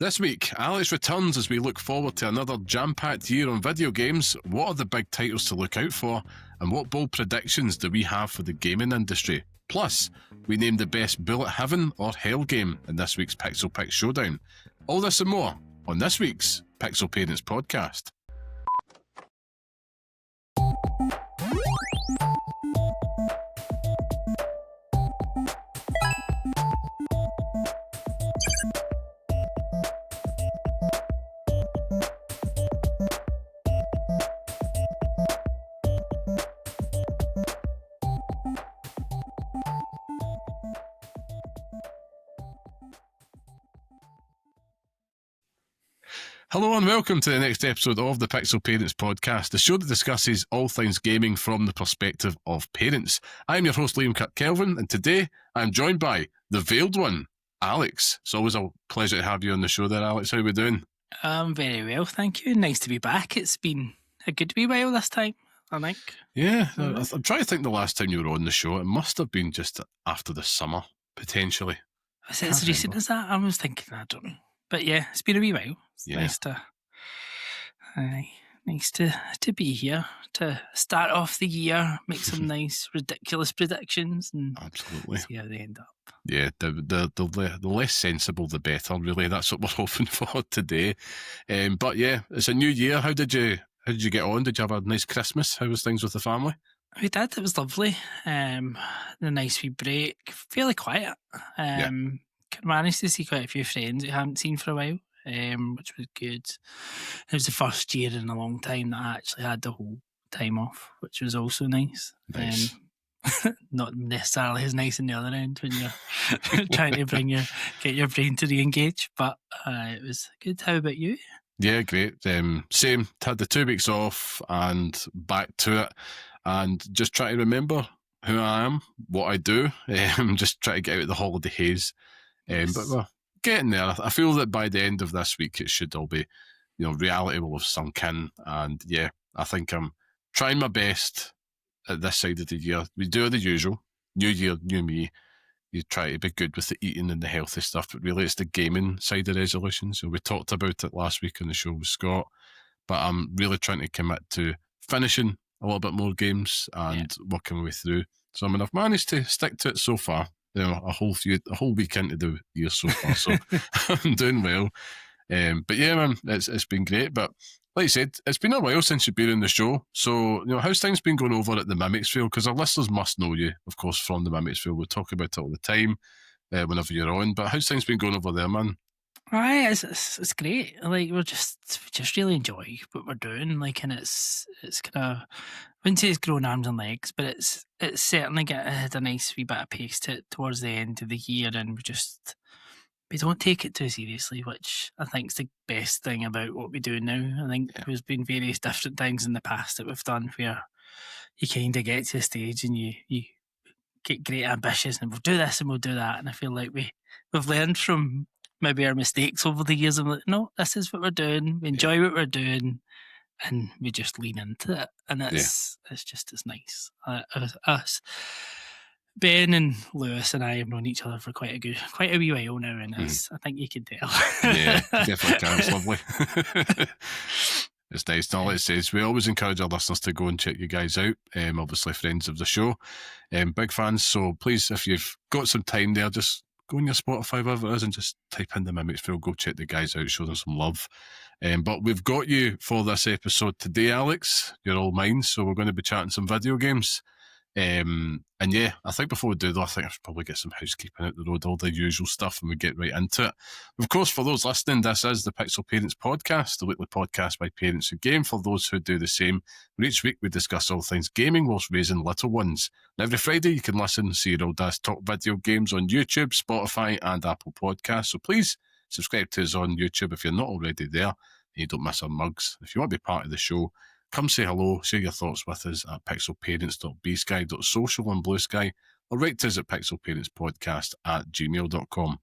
This week, Alex returns as we look forward to another jam-packed year on video games. What are the big titles to look out for? And what bold predictions do we have for the gaming industry? Plus, we named the best bullet heaven or hell game in this week's Pixel Picks Showdown. All this and more on this week's Pixel Parents Podcast. Hello and welcome to the next episode of the Pixel Parents Podcast, the show that discusses all things gaming from the perspective of parents. I'm your host, Liam Kirk-Kelvin, and today I'm joined by the veiled one, Alex. It's always a pleasure to have you on the show there, Alex. How are we doing? Very well, thank you. Nice to be back. It's been a good wee while this time, I think. Yeah, I'm trying to think the last time you were on the show. It must have been just after the summer, potentially. Is it as recent as that? I was thinking, I don't know. But yeah, it's been a wee while. It's nice to be here, to start off the year, make some nice, ridiculous predictions, and absolutely see how they end up. Yeah, the less sensible, the better, really. That's what we're hoping for today. But yeah, it's a new year. How did you get on? Did you have a nice Christmas? How was things with the family? We did. It was lovely. A nice wee break. Fairly quiet. Managed to see quite a few friends I hadn't seen for a while, which was good. It was the first year in a long time that I actually had the whole time off, which was also nice. Not necessarily as nice in the other end when you're trying to get your brain to re-engage, but it was good. How about you? Yeah, great. Same. Had the 2 weeks off and back to it, and just try to remember who I am, what I do. Just try to get out of the holiday haze. But we're getting there. I feel that by the end of this week, it should all be, reality will have sunk in. And yeah, I think I'm trying my best at this side of the year. We do the usual. New year, new me. You try to be good with the eating and the healthy stuff, but really it's the gaming side of resolutions. So we talked about it last week on the show with Scott, but I'm really trying to commit to finishing a little bit more games and working my way through. So I've managed to stick to it so far. A whole week into the year so far, so I'm doing well. But yeah, man, it's been great. But like you said, it's been a while since you've been on the show. So, how's things been going over at the Mimics Field? Because our listeners must know you, of course, from the Mimics Field. We talk about it all the time whenever you're on. But how's things been going over there, man? Right, it's great. Like we just really enjoy what we're doing. Like, and it's kind of, I wouldn't say it's grown arms and legs, but it's certainly had a nice wee bit of pace to it towards the end of the year, and we don't take it too seriously, which I think is the best thing about what we do now. I think there's been various different things in the past that we've done where you kind of get to a stage and you get great ambitions and we'll do this and we'll do that, and I feel like we've learned from maybe our mistakes over the years. I'm like, no, this is what we're doing. We enjoy what we're doing, and we just lean into it. And it's just as nice. Us, Ben and Lewis and I have known each other for quite a wee while now, and I think you can tell. Yeah, definitely can. It's lovely. It's nice. Now, like it says, we always encourage our listeners to go and check you guys out. Obviously, friends of the show, big fans. So please, if you've got some time there, just go on your Spotify, whatever it is, and just type in the Mimics Field. Go check the guys out, show them some love. But we've got you for this episode today, Alex. You're all mine, so we're going to be chatting some video games. And yeah, I think before we do though, I think I should probably get some housekeeping out the road, all the usual stuff, and we get right into it. Of course, for those listening, this is the Pixel Parents Podcast, the weekly podcast by parents who game. For those who do the same, each week we discuss all things gaming whilst raising little ones. And every Friday you can listen and see Old Dad's Talk Video Games on YouTube, Spotify and Apple Podcasts. So please subscribe to us on YouTube if you're not already there, and you don't miss our mugs. If you want to be part of the show, come say hello, share your thoughts with us at pixelparents.bsky.social on Blue Sky, or write to us at pixelparentspodcast@gmail.com.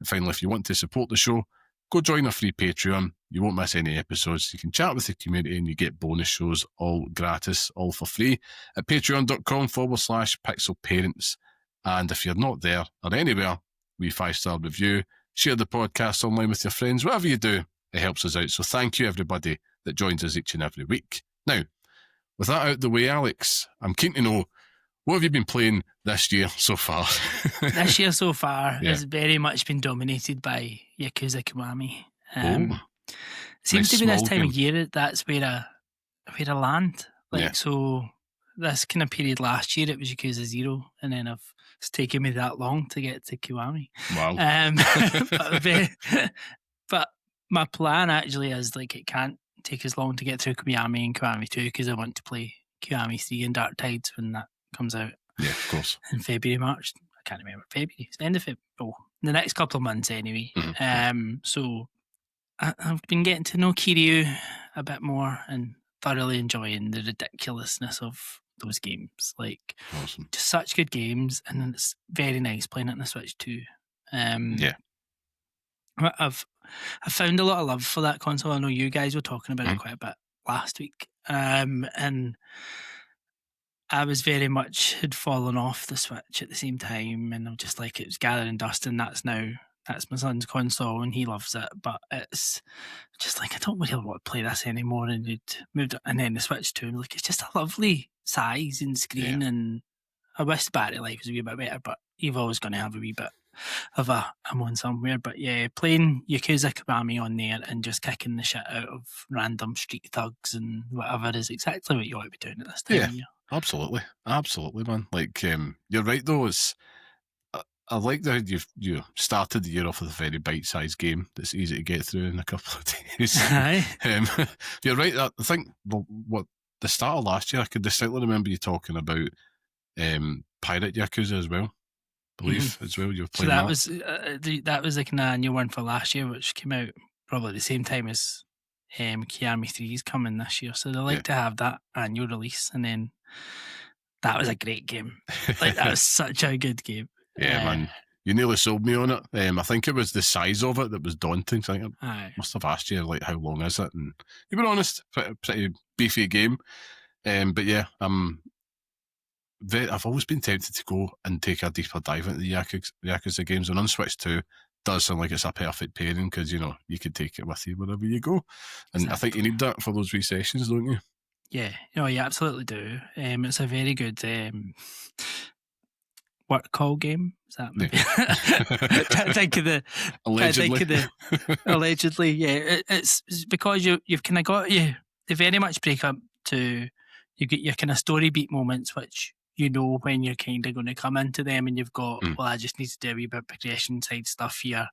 And finally, if you want to support the show, go join our free Patreon. You won't miss any episodes. You can chat with the community and you get bonus shows, all gratis, all for free, at patreon.com/pixelparents. And if you're not there or anywhere, we 5-star review, share the podcast online with your friends. Whatever you do, it helps us out. So thank you, everybody that joins us each and every week. Now, with that out the way, Alex, I'm keen to know, what have you been playing this year so far? This year so far has very much been dominated by Yakuza Kiwami. Seems to be this time of year that's where I land. So this kind of period last year, it was Yakuza 0, and then it's taken me that long to get to Kiwami. Wow. But my plan actually is it can't take as long to get through Kiwami and Kiwami 2 because I want to play Kiwami 3 and Dark Tides when that comes out. Yeah, of course. In February, March. I can't remember. February. It's the end of February. Oh, the next couple of months anyway. So I've been getting to know Kiryu a bit more and thoroughly enjoying the ridiculousness of those games. Awesome. Just such good games, and then it's very nice playing it on the Switch too. I've found a lot of love for that console. I know you guys were talking about it quite a bit last week, and I was very much had fallen off the Switch at the same time, and I'm just it was gathering dust, and that's my son's console, and he loves it. But it's just I don't really want to play this anymore, and it moved, and then the Switch 2, it's just a lovely size and screen, and I wish the battery life was a wee bit better, but you've always going to have a wee bit of I'm on somewhere. But yeah, playing Yakuza Kiwami on there and just kicking the shit out of random street thugs and whatever is exactly what you ought to be doing at this time of year. Absolutely, man. You're right though. I like that you started the year off with a very bite-sized game that's easy to get through in a couple of days. You're right. I think what the start of last year, I could distinctly remember you talking about Pirate Yakuza as well. I believe as well. You were playing that was kind of a new one for last year, which came out probably the same time as Kiwami 3 is coming this year. So they like to have that annual release, and then that was a great game. That was such a good game. Yeah, man. You nearly sold me on it. I think it was the size of it that was daunting. So I think I must have asked you, how long is it? And you were honest, pretty beefy game. But yeah, I've always been tempted to go and take a deeper dive into the Yakuza games. And on Switch 2, does sound like it's a perfect pairing because, you could take it with you wherever you go. And exactly. I think you need that for those wee sessions, don't you? Yeah, you absolutely do. It's a very good work call game. Is that maybe? I think of the allegedly. Yeah, it's because you've kind of got they very much break up to you get your kind of story beat moments, which when you're kind of going to come into them, and you've got I just need to do a wee bit of progression side stuff here.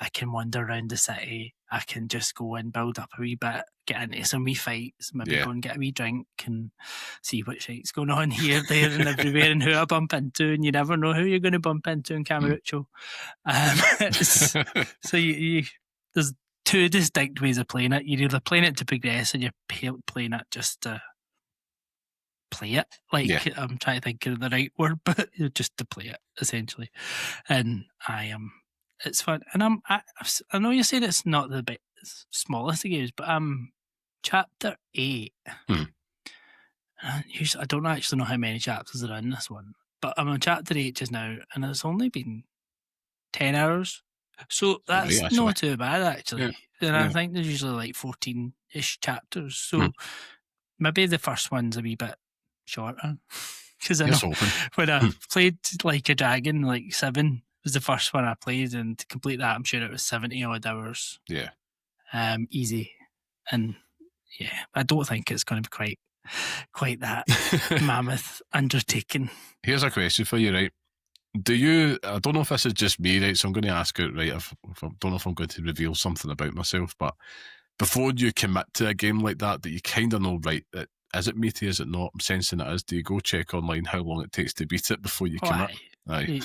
I can wander around the city. I can just go and build up a wee bit, get into some wee fights, maybe go and get a wee drink and see what shit's going on here, there, and everywhere, and who I bump into, and you never know who you're going to bump into in Kamurocho. So there's two distinct ways of playing it. You're either playing it to progress, or you're playing it just to play it. I'm trying to think of the right word, but just to play it essentially. And it's fun. And I know you said it's not the smallest of games, but I'm chapter 8. I don't actually know how many chapters are in this one, but I'm on chapter 8 just now, and it's only been 10 hours. So that's not too bad actually. And I think there's usually 14-ish chapters. So maybe the first one's a wee bit shorter. Because I know when I played Like a Dragon, 7 was the first one I played, and to complete that, I'm sure it was 70 odd hours. Yeah. Easy. And yeah, I don't think it's going to be quite that mammoth undertaking. Here's a question for you, right? I don't know if this is just me, right? So I'm going to ask it, right? I don't know if I'm going to reveal something about myself, but before you commit to a game like that you kind of know, right, is it meaty, is it not? I'm sensing it is. Do you go check online how long it takes to beat it before you commit? Aye.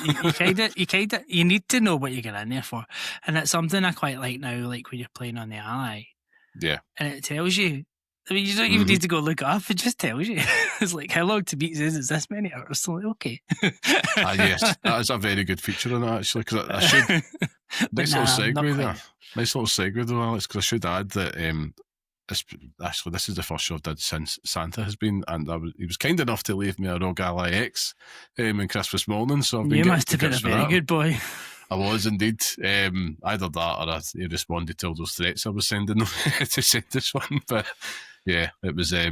You need to know what you're getting in there for. And it's something I quite like now, when you're playing on the Ally. Yeah. And it tells you. I mean, you don't even need to go look it up. It just tells you. It's how long to beat is this many hours. So okay. Yes, that is a very good feature on that, actually. Because I should. Nice little segue there. Nice little segue though, Alex. Because I should add that this is the first show I've did since Santa has been, and he was kind enough to leave me a ROG Ally X in Christmas morning. So I've been. You must have been a very good boy. I was indeed. Either that or he responded to all those threats I was sending him to send this one. But yeah, it was a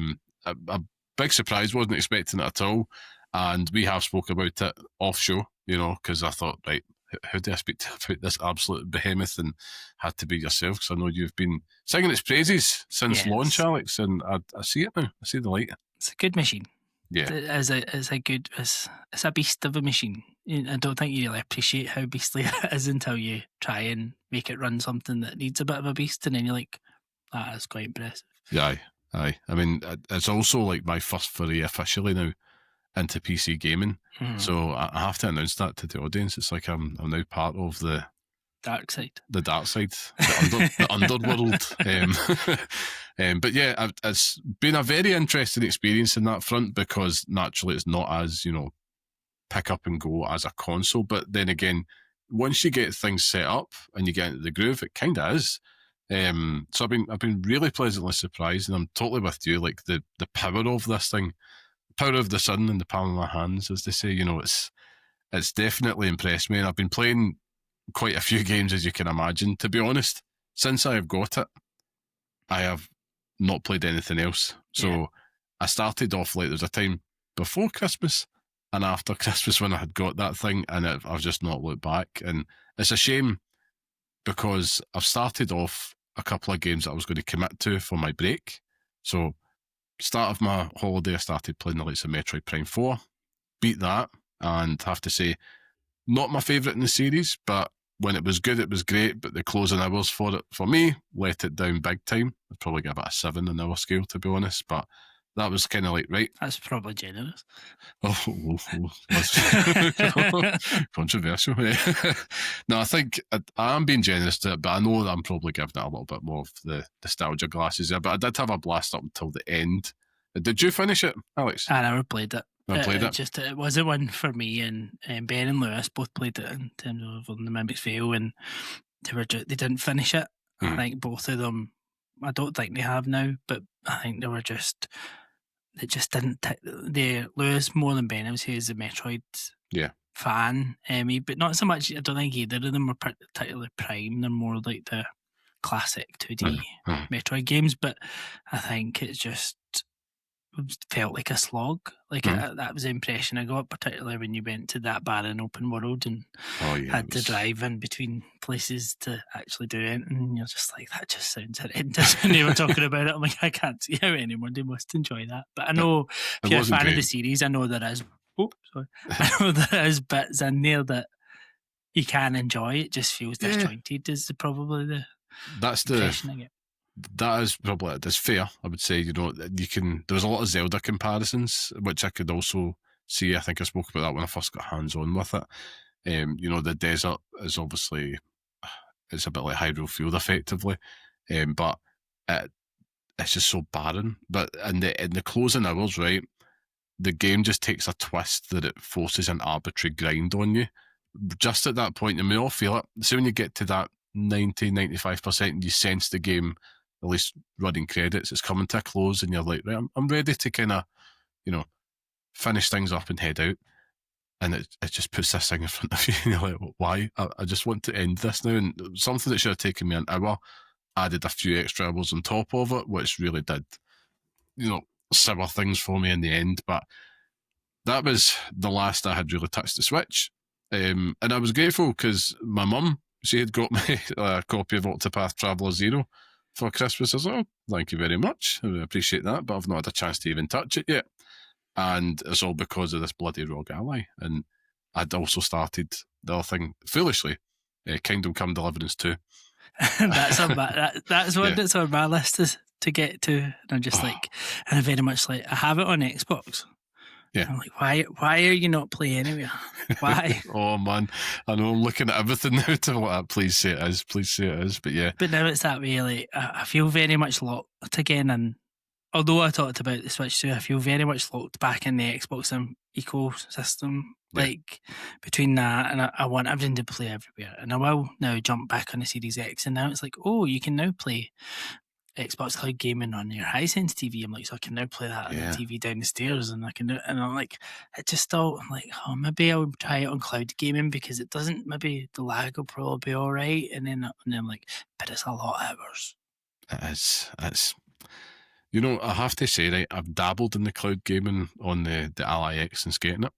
big surprise. Wasn't expecting it at all. And we have spoke about it off show, because I thought, right, who do I speak to about this absolute behemoth? And had to be yourself, because I know you've been singing its praises since launch, Alex. And I see it now. I see the light. It's a good machine. Yeah, it's a beast of a machine. I don't think you really appreciate how beastly it is until you try and make it run something that needs a bit of a beast, and then you're like, that is quite impressive. Yeah, aye. I mean, it's also like my first foray officially now into PC gaming, so I have to announce that to the audience. It's like I'm now part of the dark side, the underworld. But yeah, it's been a very interesting experience in that front, because naturally it's not as pick up and go as a console. But then again, once you get things set up and you get into the groove, it kind of is. So I've been really pleasantly surprised, and I'm totally with you. Like the power of this thing, the power of the sun in the palm of my hands, as they say. It's definitely impressed me, and I've been playing quite a few games, as you can imagine. To be honest, since I have got it, I have not played anything else. So I started off like there was a time before Christmas and after Christmas when I had got that thing, and I've just not looked back. And it's a shame, because I've started off a couple of games that I was going to commit to for my break. So start of my holiday, I started playing the likes of Metroid Prime 4, beat that, and have to say, not my favourite in the series, but when it was good, it was great. But the closing hours for it, for me, let it down big time. I'd probably give it a 7 on our scale, to be honest. But that was kind of like, right. That's probably generous. Controversial. No, I think I am being generous to it, but I know that I'm probably giving it a little bit more of the nostalgia glasses there. But I did have a blast up until the end. Did you finish it, Alex? I never played it. It wasn't one for me, and Ben and Lewis both played it in terms of the Mimics Vale, and they didn't finish it. I think both of them, I don't think they have now, but I think they just didn't. Lewis more than Ben, I would say, is a Metroid fan, but not so much. I don't think either of them were particularly prime. They're more like the classic 2D Metroid games, but I think it's just felt like a slog. Like that was the impression I got, particularly when you went to that barren open world and had to drive in between places to actually do it, and you're just like, that just sounds horrendous. When they were talking about it, I'm like, I can't see how anybody must enjoy that. But I know if you're a fan of the series, I know there is bits in there that you can enjoy. It just feels disjointed is probably the impression I get. That is probably, that's fair, I would say. There was a lot of Zelda comparisons, which I could also see. I think I spoke about that when I first got hands-on with it. The desert is obviously, it's a bit like Hyrule Field, effectively. But it's just so barren. But in the closing hours, right, the game just takes a twist that it forces an arbitrary grind on you. Just at that point, and we all feel it. So when you get to that 90-95%, and you sense the game, at least running credits, it's coming to a close, and you're like, right, I'm ready to kind of, finish things up and head out. And it just puts this thing in front of you, and you're like, why? I just want to end this now. And something that should have taken me an hour added a few extra hours on top of it, which really did, sour things for me in the end. But that was the last I had really touched the Switch. And I was grateful because my mum, she had got me a copy of Octopath Traveler 0 for Christmas. I was like, oh, thank you very much. I appreciate that, but I've not had a chance to even touch it yet. And it's all because of this bloody Rogue Ally. And I'd also started the other thing, foolishly, Kingdom Come Deliverance 2. That's on that's one that's on my list to get to. And I'm just and I'm very much like, I have it on Xbox. Yeah. I'm like, why are you not playing anyway? Why? Oh man, I know, I'm looking at everything now to like, please say it is, but yeah. But now it's that way, like, I feel very much locked again, and although I talked about the Switch too, I feel very much locked back in the Xbox ecosystem, like between that, and I want everything to play everywhere, and I will now jump back on the Series X, and now it's like, oh, you can now play Xbox Cloud Gaming on your Hisense TV. I'm like, so I can now play that on the TV down the stairs, and I can do it. And I'm like, it just still, I'm like, oh, maybe I'll try it on Cloud Gaming because it doesn't, maybe the lag will probably be all right. And then I'm like, but it's a lot of hours. It is. It's, you know, I have to say, right, I've dabbled in the cloud gaming on the Ally X and skating it,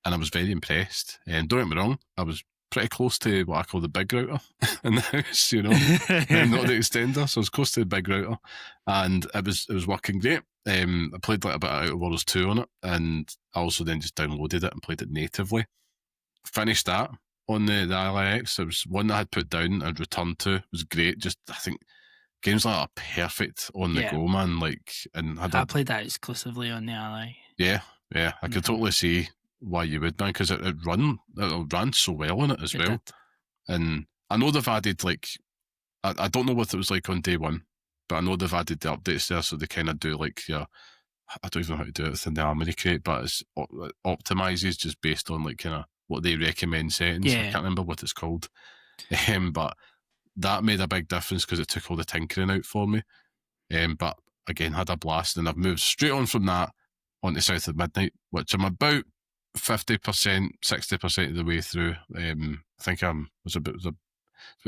and I was very impressed. And don't get me wrong, I was pretty close to what I call the big router in the house, you know, and not the extender. So I was close to the big router, and it was working great. I played like a bit of Outer Worlds 2 on it, and I also then just downloaded it and played it natively. Finished that on the Ally X. It was one that I had put down and returned to. It was great. Just, I think games like that are perfect on the go, man. Like, and I played that exclusively on the Ally. Yeah, I could totally see why you would, man, because it ran so well on it as well. Did. And I know they've added, like, I don't know what it was like on day one, but I know they've added the updates there, so they kind of do, like, I don't even know how to do it within the Armory crate, but it optimizes just based on, like, kind of what they recommend settings. I can't remember what it's called. But that made a big difference because it took all the tinkering out for me. But again, had a blast, and I've moved straight on from that onto South of Midnight, which I'm about 50%, 60% of the way through. I think it was about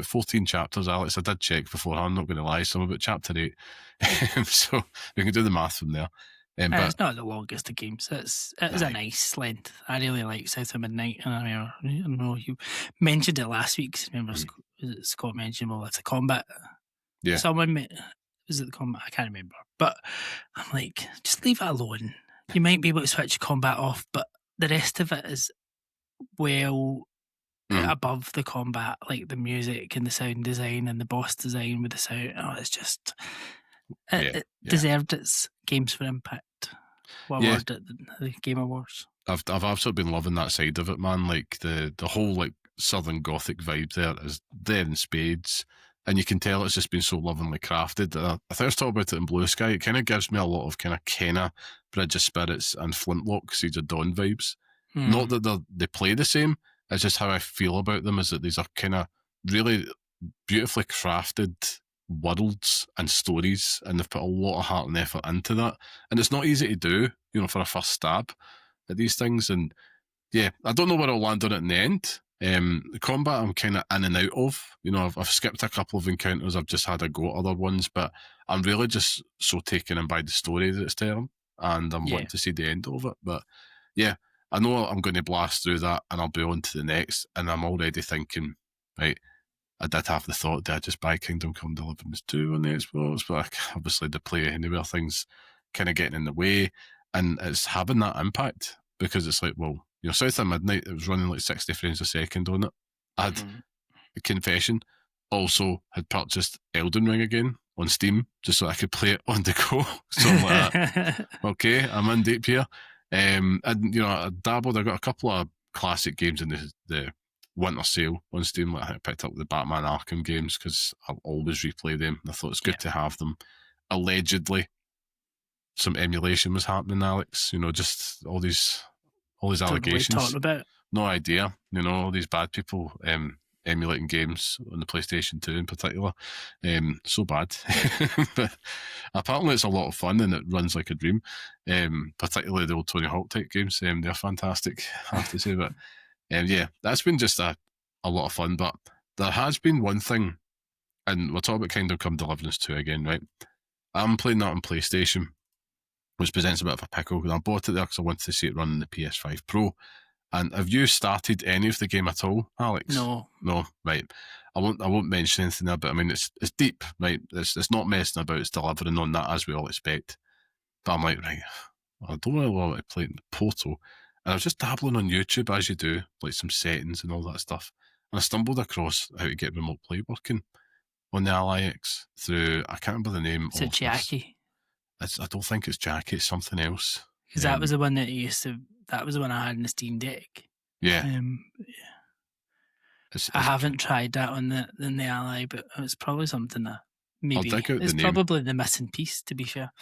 14 chapters, Alex. I did check beforehand, I'm not going to lie, so I'm about chapter 8. So we can do the math from there. But it's not the longest of games. It is a nice length. I really like South of Midnight. And I know you mentioned it last week. Remember, Scott mentioned, well, it's a combat. Yeah. Someone was it the combat? I can't remember. But I'm like, just leave it alone. You might be able to switch combat off, but the rest of it is well above the combat, like the music and the sound design and the boss design with the sound. Oh, it's just it deserved its Games for Impact award at the Game Awards. I've absolutely been loving that side of it, man. Like the whole like Southern Gothic vibe there is there in spades, and you can tell it's just been so lovingly crafted. I think I was talking about it in Blue Sky. It kind of gives me a lot of kind of Kenna, Bridge of Spirits, and Flintlock, Seeds of Dawn vibes. Not that they play the same. It's just how I feel about them. Is that these are kind of really beautifully crafted worlds and stories, and they've put a lot of heart and effort into that. And it's not easy to do, you know, for a first stab at these things. And yeah, I don't know where I'll land on it in the end. The combat I'm kind of in and out of. You know, I've skipped a couple of encounters. I've just had a go at other ones, but I'm really just so taken in by the story that it's telling, and I'm wanting to see the end of it. But yeah, I know I'm going to blast through that, and I'll be on to the next. And I'm already thinking, right, I did have the thought, did I just buy Kingdom Come Deliverance 2 on the Xbox? But obviously the Play Anywhere thing's kind of getting in the way, and it's having that impact because it's like, well, you know, South of Midnight, it was running like 60 frames a second on it. I had a confession, also had purchased Elden Ring again on Steam just so I could play it on the go. So I'm like, okay, I'm in deep here. And, you know, I dabbled, I got a couple of classic games in the winter sale on Steam. Like I picked up the Batman Arkham games because I'll always replay them. I thought it's good to have them. Allegedly, some emulation was happening, Alex. You know, just all these allegations. Talking about. No idea. You know, all these bad people emulating games on the PlayStation 2 in particular. So bad. But apparently it's a lot of fun and it runs like a dream. Particularly the old Tony Hawk type games. They're fantastic, I have to say. But yeah, that's been just a lot of fun. But there has been one thing, and we're talking about Kingdom Come Deliverance 2 again, right? I'm playing that on PlayStation, which presents a bit of a pickle, because I bought it there because I wanted to see it run on the PS5 Pro. And have you started any of the game at all, Alex? No, right. I won't mention anything there, but I mean it's deep, right? It's not messing about. It's delivering on that as we all expect. But I'm like, right, I don't really want to play it in the Portal, and I was just dabbling on YouTube as you do, like some settings and all that stuff. And I stumbled across how to get remote play working on the Ally X through, I can't remember the name. Is it Jackie? I don't think it's Jackie. It's something else. Because that was the one that that was the one I had in the Steam Deck. Yeah. I haven't tried that on the Ally, but it's probably something that maybe it's probably the missing piece, to be fair.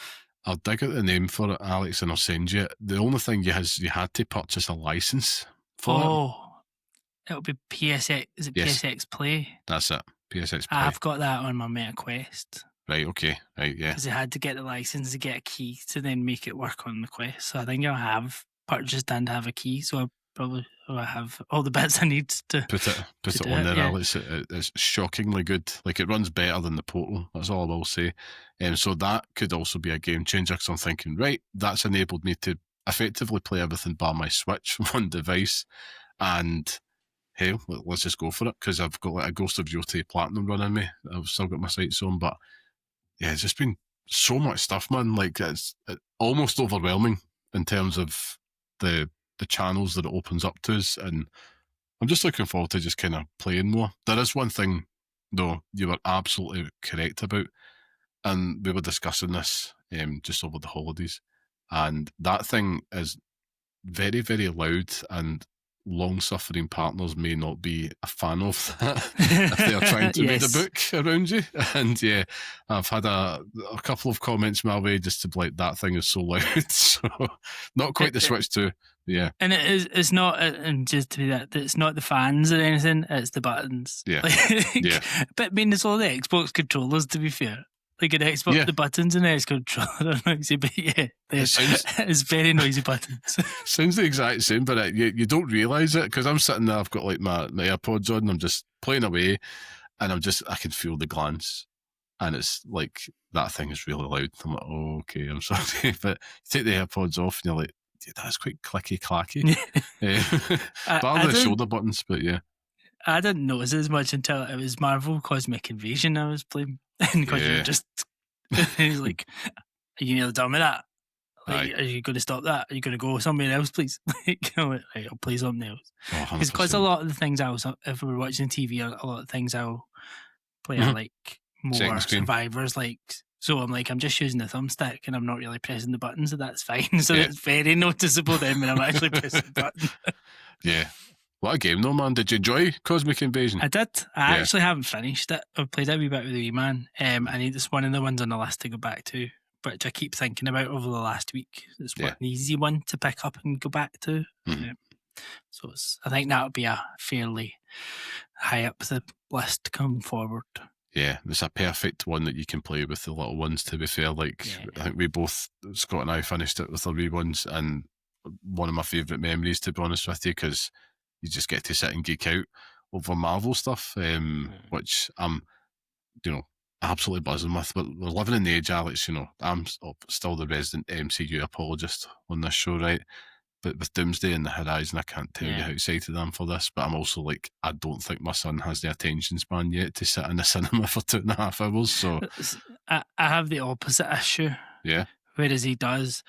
I'll dig out the name for it, Alex, and I'll send you it. The only thing you had to purchase a license for it. It'll be PSX. Is it PSX Play? That's it. PSX Play. I've got that on my Meta Quest. Right, okay. Right, yeah. because they had to get the license to get a key to then make it work on the Quest. So I think I have purchased and have a key, so I probably have all the bits I need to Put it do on it, there, yeah. Alex. It's shockingly good. Like, it runs better than the Portal. That's all I will say. So that could also be a game changer, because I'm thinking, right, that's enabled me to effectively play everything bar my Switch, one device, and hey, let's just go for it, because I've got like a Ghost of Yotei Platinum running me. I've still got my sights on, but yeah, it's just been so much stuff, man. Like, it's almost overwhelming in terms of the channels that it opens up to us, and I'm just looking forward to just kind of playing more. There is one thing, though, you were absolutely correct about, and we were discussing this just over the holidays, and that thing is very, very loud, and long-suffering partners may not be a fan of that if they are trying to read a book around you. And yeah, I've had a couple of comments my way just to be like, that thing is so loud. So not quite the Switch 2. Yeah. And it's not, and just to be that, it's not the fans or anything, it's the buttons. Yeah. Yeah. But I mean, it's all the Xbox controllers, to be fair. Like an Xbox, the buttons in the Xbox controller are noisy, but yeah, it's very noisy buttons. Sounds the exact same, but you don't realise it, because I'm sitting there, I've got like my AirPods on, and I'm just playing away, and I can feel the glance, and it's like, that thing is really loud. I'm like, oh, okay, I'm sorry. But you take the AirPods off, and you're like, dude, that's quite clicky clacky. Bar the shoulder buttons, but yeah. I didn't notice as much until it was Marvel Cosmic Invasion I was playing. And because you're just, he's like, are you nearly done with that? Like, are you going to stop that? Are you going to go somewhere else, please? Like, right, I'll play something else. Because a lot of the things if we're watching TV, a lot of things I'll play are like more survivors. Like, so I'm like, I'm just using the thumbstick and I'm not really pressing the button, so that's fine. So it's very noticeable then when I'm actually pressing the button. Yeah. What a game, though, man. Did you enjoy Cosmic Invasion? I did. I actually haven't finished it. I've played a wee bit with the wee man. I need this one of the ones on the list to go back to, but I keep thinking about over the last week. It's an easy one to pick up and go back to. So I think that would be a fairly high up the list coming forward. Yeah, it's a perfect one that you can play with the little ones, to be fair. Like, I think we both, Scott and I, finished it with the wee ones, and one of my favourite memories, to be honest with you, because you just get to sit and geek out over Marvel stuff, which I'm, absolutely buzzing with. But we're living in the age, Alex, I'm still the resident MCU apologist on this show, right? But with Doomsday in the horizon, I can't tell you how excited I am for this. But I'm also like, I don't think my son has the attention span yet to sit in the cinema for 2.5 hours. So I have the opposite issue. Yeah. Whereas he does,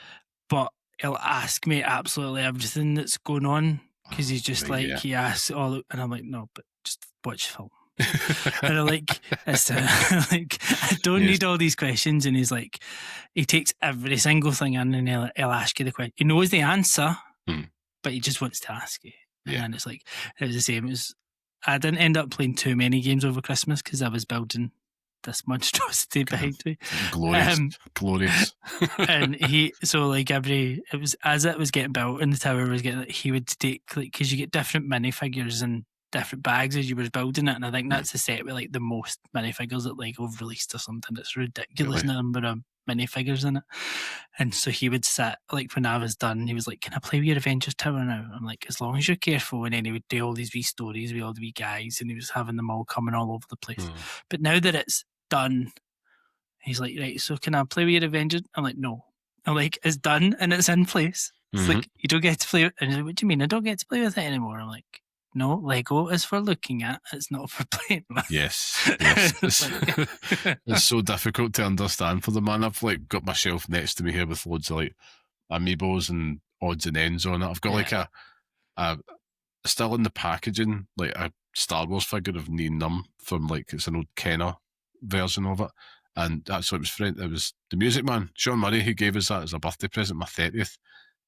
but he'll ask me absolutely everything that's going on, because he's just he asks all, and I'm like, no, but just watch film. And I'm like, I don't need all these questions. And he's like, he takes every single thing in, and he'll ask you the question. He knows the answer, but he just wants to ask you. And it's like, it was the same. I didn't end up playing too many games over Christmas because I was building this monstrosity behind me. Glorious. And it was as it was getting built and the tower was getting, he would take, because you get different minifigures and different bags as you were building it, and I think that's the set with like the most minifigures that like have released or something. It's ridiculous number of minifigures in it. And so he would sit, like when I was done, he was like, can I play with your Avengers Tower now? I'm like, as long as you're careful. And then he would do all these wee stories with all the wee guys, and he was having them all coming all over the place. But now that it's done, he's like, right, so can I play with your Avengers? I'm like, no. I'm like, it's done and it's in place. It's like, you don't get to play with it. And he's like, what do you mean? I don't get to play with it anymore. I'm like, no, Lego is for looking at, it's not for playing with. Yes. It's so difficult to understand for the man. I've like got my shelf next to me here with loads of like amiibos and odds and ends on it. I've got like a still in the packaging, like a Star Wars figure of Nien Nunb from like, it's an old Kenner version of it. And that's what it was the Music Man, Sean Murray, who gave us that as a birthday present, my 30th,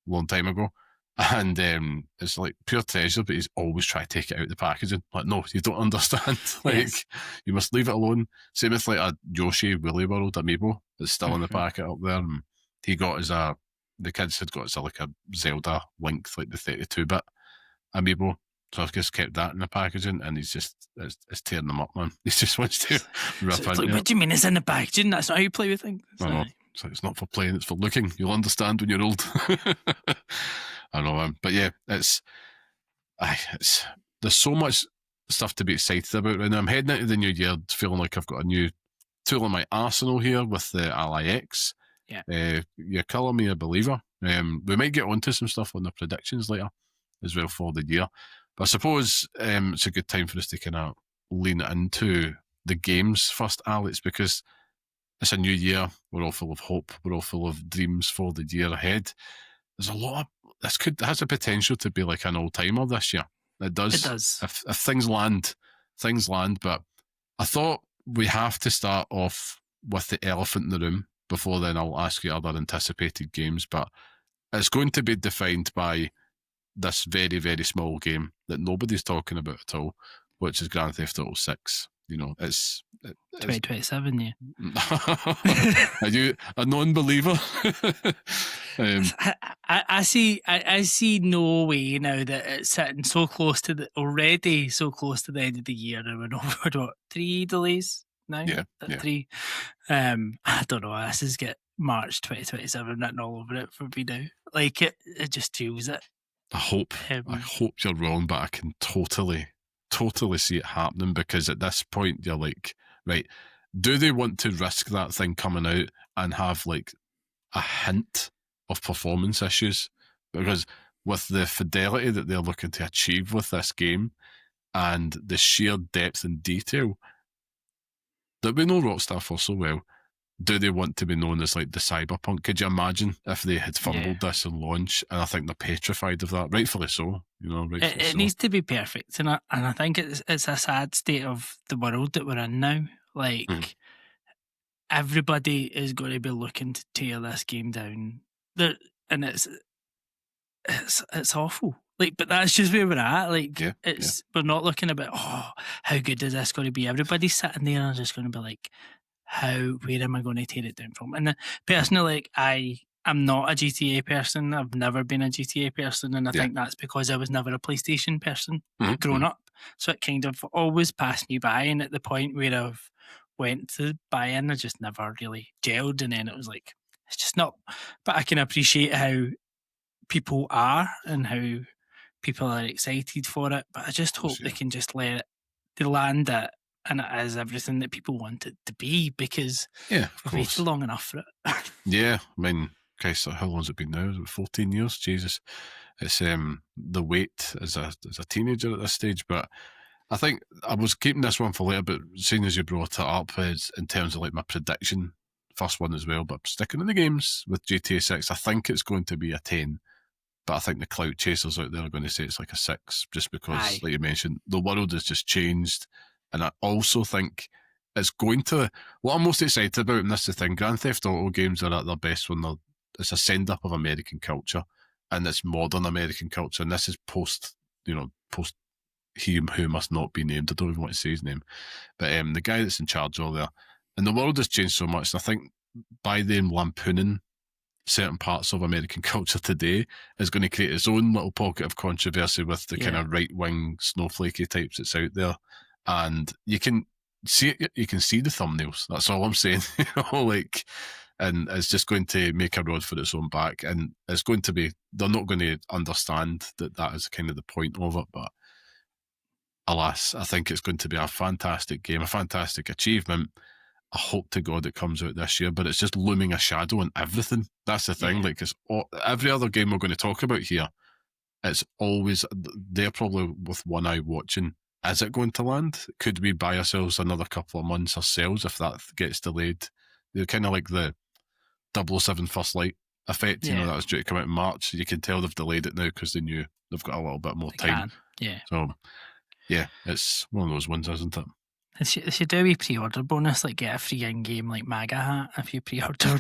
a long time ago. And it's like pure treasure, but he's always trying to take it out of the packaging. Like, no, you don't understand. Like, you must leave it alone. Same with like a Yoshi Woolly World amiibo that's still in the packet up there. And he got the kids had got like a Zelda Link, like the 32-bit amiibo. So I've just kept that in the packaging, and he's just it's tearing them up, man. He just wants to rip So it's into like, it. what do you mean it's in the packaging? That's not how you play with things. I know. So it's not for playing; it's for looking. You'll understand when you're old. I know, but yeah, it's there's so much stuff to be excited about right now. I'm heading into the new year feeling like I've got a new tool in my arsenal here with the Ally X. Yeah. You're calling me a believer. We might get onto some stuff on the predictions later as well for the year. But I suppose it's a good time for us to kind of lean into the games first, Alex, because it's a new year. We're all full of hope. We're all full of dreams for the year ahead. There's a lot of has the potential to be like an all timer this year. It does. It does. If things land. But I thought we have to start off with the elephant in the room. Before then, I'll ask you other anticipated games, but it's going to be defined by this very, very small game that nobody's talking about at all, which is Grand Theft Auto 6. You know, it's 2027, yeah. Are you a non-believer? I see no way now that it's sitting so close to the end of the year, and we're over what 3 delays now. Yeah. 3. I don't know. This is get March 2027 written all over it for me now. Like it just feels it. I hope you're wrong, but I can totally see it happening, because at this point you're like, right, do they want to risk that thing coming out and have like a hint of performance issues? Because with the fidelity that they're looking to achieve with this game and the sheer depth and detail that we know Rockstar for so well, do they want to be known as like the cyberpunk? Could you imagine if they had fumbled this in launch? And I think they're petrified of that, rightfully so. You know, it needs to be perfect, and I think it's a sad state of the world that we're in now. Like everybody is going to be looking to tear this game down, and it's awful. Like, but that's just where we're at. Like, we're not looking about how good is this going to be. Everybody's sitting there and just going to be like, where am I going to tear it down from? And personally, like, I'm not a GTA person. I've never been a GTA person, and I think that's because I was never a PlayStation person growing up. So it kind of always passed me by, and at the point where I've went to buy in, I just never really gelled, and then it was like, it's just not. But I can appreciate how people are and how people are excited for it, but I just hope they can just let it land it, and it is everything that people want it to be, because we've waited long enough for it. Yeah, I mean, okay, so how long has it been now? Is it 14 years? Jesus. It's the wait as a teenager at this stage, but I think I was keeping this one for later, but seeing as you brought it up, is in terms of like my prediction, first one as well, but sticking in the games with GTA 6, I think it's going to be a 10. But I think the clout chasers out there are going to say it's like a 6, just because, like you mentioned, the world has just changed. And I also think it's going to... What I'm most excited about, and this is the thing, Grand Theft Auto games are at their best when it's a send-up of American culture, and it's modern American culture, and this is post he who must not be named. I don't even want to say his name. But the guy that's in charge over there. And the world has changed so much, and I think by them lampooning certain parts of American culture today is going to create its own little pocket of controversy with the kind of right-wing snowflakey types that's out there, and you can see it, you can see the thumbnails. That's all I'm saying. And it's just going to make a road for its own back, and it's going to be, they're not going to understand that is kind of the point of it, but alas, I think it's going to be a fantastic game, a fantastic achievement. I hope to God it comes out this year, but it's just looming a shadow on everything. That's the thing. Like, it's every other game we're going to talk about here, it's always, they're probably with one eye watching. Is it going to land? Could we buy ourselves another couple of months ourselves if that gets delayed? They're kind of like the 007 First Light effect, you know, that was due to come out in March. You can tell they've delayed it now because they knew they've got a little bit more time. So, yeah, it's one of those ones, isn't it? They should do a wee pre-order bonus, like get a free in-game like MAGA hat if you pre-order.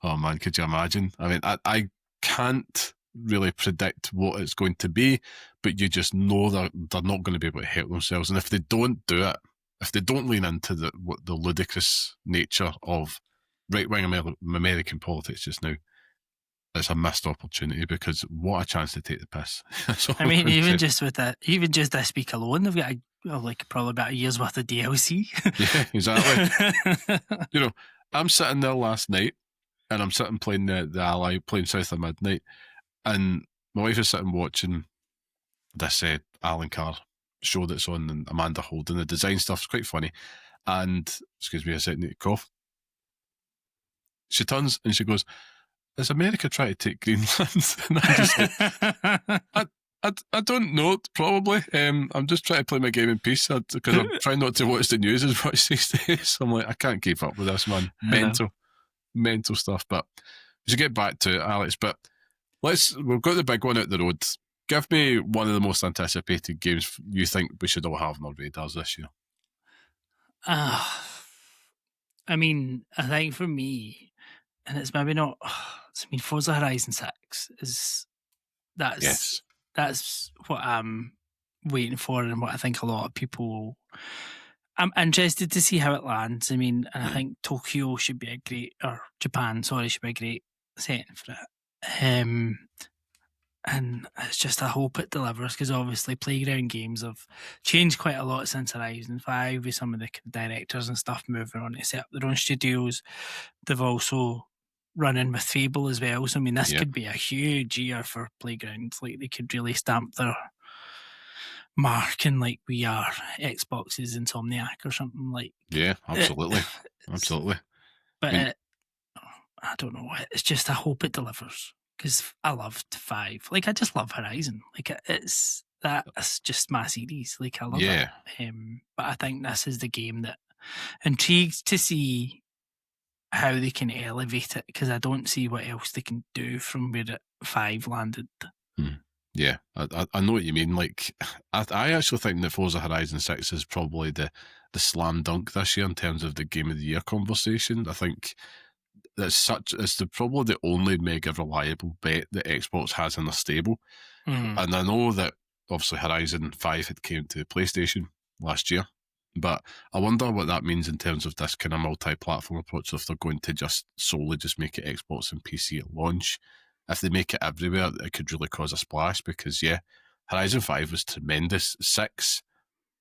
Oh man, could you imagine? I mean, I can't really predict what it's going to be, but you just know that they're not going to be able to help themselves. And if they don't do it, if they don't lean into the ludicrous nature of right-wing American politics just now, it's a missed opportunity, because what a chance to take the piss. I mean, even just this week alone, they've got probably about a year's worth of DLC. Yeah, exactly. I'm sitting there last night, and I'm sitting playing the Ally, playing South of Midnight, and my wife is sitting watching this Alan Carr show that's on, and Amanda Holden. The design stuff's quite funny. And, excuse me a second, to cough. She turns and she goes, "Is America trying to take Greenland?" And I'm just like, I don't know, probably. I'm just trying to play my game in peace, because I'm trying not to watch the news as much these days. I'm like, I can't keep up with this, man. Mental stuff. But we should get back to it, Alex. But we've got the big one out the road. Give me one of the most anticipated games you think we should all have on our radars this year. I mean, I think for me, and it's maybe not. Forza Horizon 6 that's what I'm waiting for, and what I think a lot of people. I'm interested to see how it lands. I mean, and I think Tokyo should be a great, or Japan, sorry, should be a great setting for it. And it's just, I hope it delivers, because obviously Playground Games have changed quite a lot since Horizon 5, with some of the directors and stuff moving on to set up their own studios. They've also run in with Fable as well. So, I mean, this could be a huge year for Playground. Like, they could really stamp their mark, and like we are Xbox's Insomniac or something like. Yeah, absolutely. Absolutely. But I don't know. It's just, I hope it delivers, because I loved 5. Like, I just love Horizon. Like, that's just my series. Like, I love it. But I think this is the game that intrigued to see how they can elevate it, because I don't see what else they can do from where 5 landed. Yeah, I know what you mean. Like, I actually think that Forza Horizon 6 is probably the slam dunk this year in terms of the Game of the Year conversation. I think it's probably the only mega reliable bet that Xbox has in their stable. And I know that obviously Horizon 5 had came to PlayStation last year, but I wonder what that means in terms of this kind of multi-platform approach, if they're going to just solely just make it Xbox and PC at launch. If they make it everywhere, it could really cause a splash, because Horizon 5 was tremendous. 6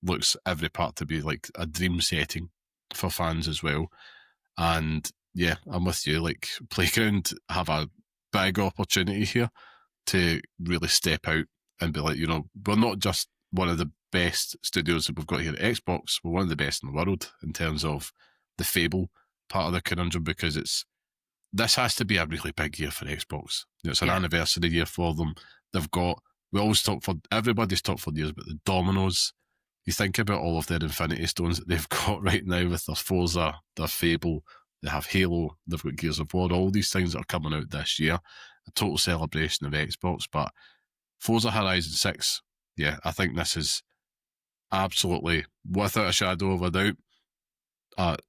looks every part to be like a dream setting for fans as well. And yeah, I'm with you. Like, Playground have a big opportunity here to really step out and be like, we're not just one of the best studios that we've got here at Xbox, we're one of the best in the world in terms of the Fable part of the conundrum, because this has to be a really big year for Xbox. It's an anniversary year for them. We always talk for, everybody's talked for years about the dominoes. You think about all of their Infinity Stones that they've got right now with their Forza, their Fable, they have Halo, they've got Gears of War, all these things that are coming out this year. A total celebration of Xbox. But Forza Horizon 6, I think this is absolutely, without a shadow of a doubt,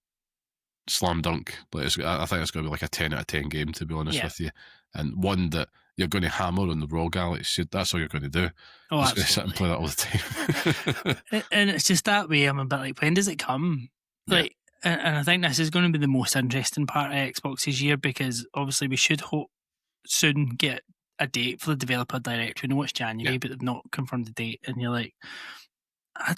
slam dunk. I think it's going to be like a 10 out of 10 game, to be honest with you. And one that you're going to hammer on the ROG, Alex. That's all you're going to do. Oh, you're just going to sit and play that all the time. And it's just that way. I'm a bit like, when does it come? Like, and I think this is going to be the most interesting part of Xbox's year, because obviously we should hope soon get a date for the developer direct. We know it's January, but they've not confirmed the date. And you're like, I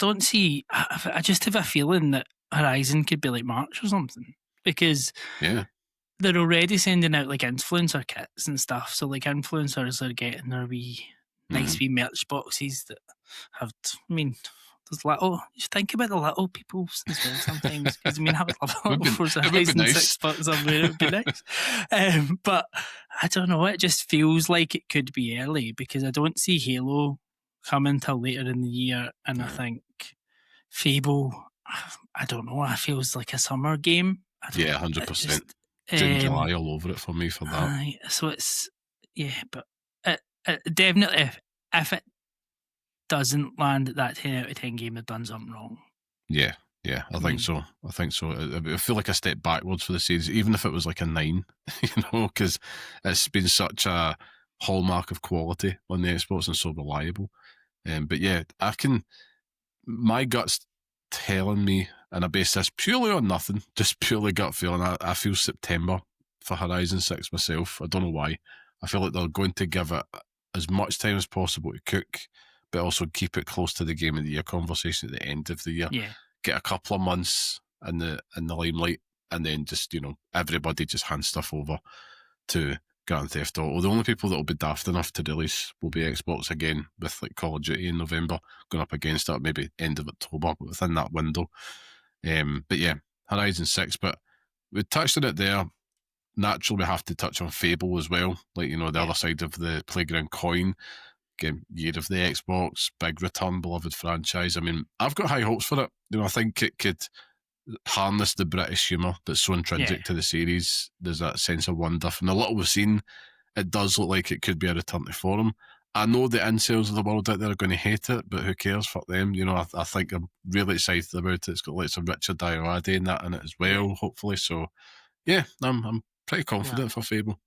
just have a feeling that Horizon could be like March or something, because they're already sending out like influencer kits and stuff. So like influencers are getting their nice wee merch boxes that have, there's little, you think about the little people as well sometimes, because I would love a little Forza Horizon 6 box somewhere. It would be nice. But I don't know, it just feels like it could be early, because I don't see Halo coming till later in the year, and I think Fable, I don't know, it feels like a summer game. 100%. June, July all over it for me for that. So it's, but it definitely, if it doesn't land at that 10 out of 10 game, they've done something wrong. Yeah, I think so. I feel like a step backwards for the series, even if it was like a 9, because it's been such a hallmark of quality on the Xbox and so reliable. But my gut's telling me, and I base this purely on nothing, just purely gut feeling, I feel September for Horizon 6 myself. I don't know why. I feel like they're going to give it as much time as possible to cook, but also keep it close to the Game of the Year conversation at the end of the year. Yeah. Get a couple of months in the limelight, and then just, everybody just hands stuff over to Grand Theft Auto. The only people that will be daft enough to release will be Xbox again, with like Call of Duty in November going up against it, maybe end of October, but within that window. But yeah, Horizon 6, but we touched on it there. Naturally, we have to touch on Fable as well, like, the other side of the Playground coin. Again, year of the Xbox, big return, beloved franchise. I mean, I've got high hopes for it. I think it could harness the British humour that's so intrinsic to the series. There's that sense of wonder. From the little we've seen, it does look like it could be a return to form. I know the incels of the world out there are going to hate it, but who cares? Fuck them. I think I'm really excited about it. It's got lots of Richard Diorade in that in it as well, hopefully. So, yeah, I'm pretty confident for Fable.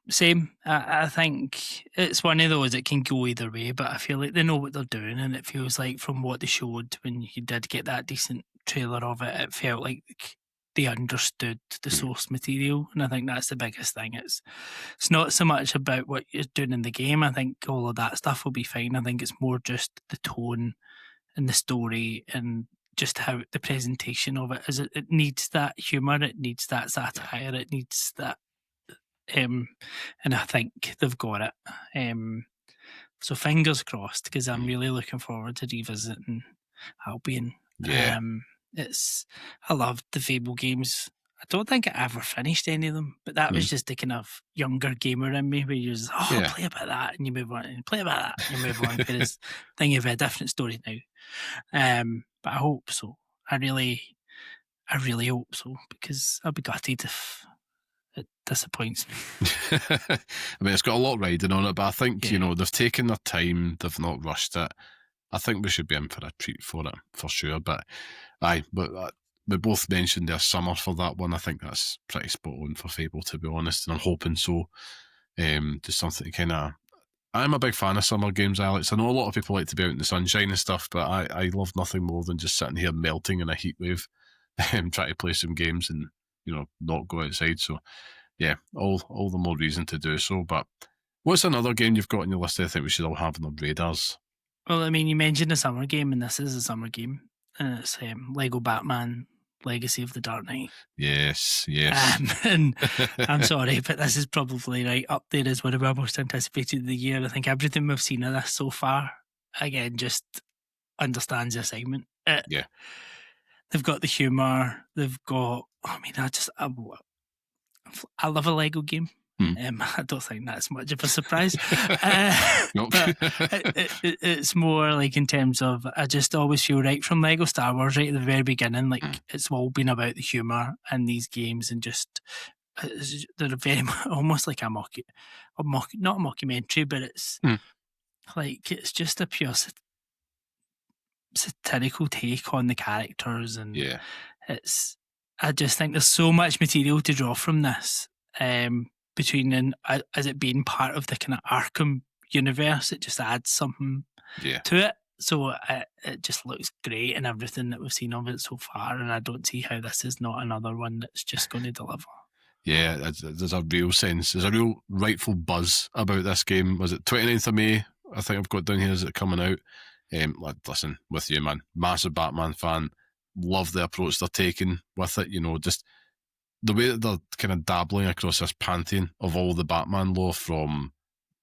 Same. I think it's one of those that can go either way, but I feel like they know what they're doing, and it feels like from what they showed when you did get that decent trailer of it, it felt like they understood the source material, and I think that's the biggest thing. It's not so much about what you're doing in the game. I think all of that stuff will be fine. I think it's more just the tone and the story and just how the presentation of it is. It needs that humour, it needs that satire, it needs that. And I think they've got it. So fingers crossed, because I'm really looking forward to revisiting Albion. Yeah. I loved the Fable games. I don't think I ever finished any of them, but that was just the kind of younger gamer in me where you just, play about that, and you move on, and play about that, and you move on. Whereas I think you've a different story now. But I hope so. I really hope so, because I'll be gutted if it disappoints me. I mean, it's got a lot riding on it, but I think, they've taken their time, they've not rushed it. I think we should be in for a treat for it, for sure. But we both mentioned their summer for that one. I think that's pretty spot on for Fable, to be honest, and I'm hoping so. Just something to kind of... I'm a big fan of summer games, Alex. I know a lot of people like to be out in the sunshine and stuff, but I love nothing more than just sitting here melting in a heat wave and trying to play some games and, not go outside. So, yeah, all the more reason to do so. But what's another game you've got on your list that I think we should all have on our radars? Well, I mean, you mentioned a summer game, and this is a summer game. And it's Lego Batman Legacy of the Dark Knight. Yes. And I'm sorry, but this is probably right up there as one of our most anticipated of the year. I think everything we've seen of this so far, again, just understands the assignment. Yeah. They've got the humour. They've got, I love a Lego game. I don't think that's much of a surprise. Nope. But it's more like in terms of, I just always feel right from Lego Star Wars right at the very beginning, like it's all been about the humour in these games, and just they're very almost like not a mockumentary, but it's like it's just a pure satirical take on the characters, and I just think there's so much material to draw from this. Between as it being part of the kind of Arkham universe, it just adds something to it. So it just looks great in everything that we've seen of it so far, and I don't see how this is not another one that's just going to deliver. Yeah, there's a real sense. There's a real rightful buzz about this game. Was it 29th of May? I think I've got down here. Is it coming out? Listen, with you, man. Massive Batman fan. Love the approach they're taking with it. Just the way that they're kind of dabbling across this pantheon of all the Batman lore, from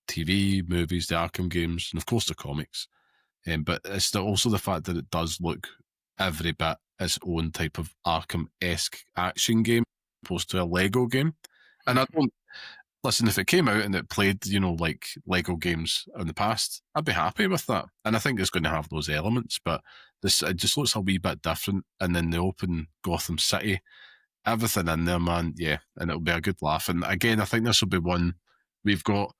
TV, movies, the Arkham games, and of course the comics. But it's also the fact that it does look every bit its own type of Arkham-esque action game, opposed to a Lego game. And I don't... Listen, if it came out and it played, like Lego games in the past, I'd be happy with that. And I think it's going to have those elements, but it just looks a wee bit different. And then the open Gotham City, everything in there, man, and it'll be a good laugh. And again, I think this will be one, we've got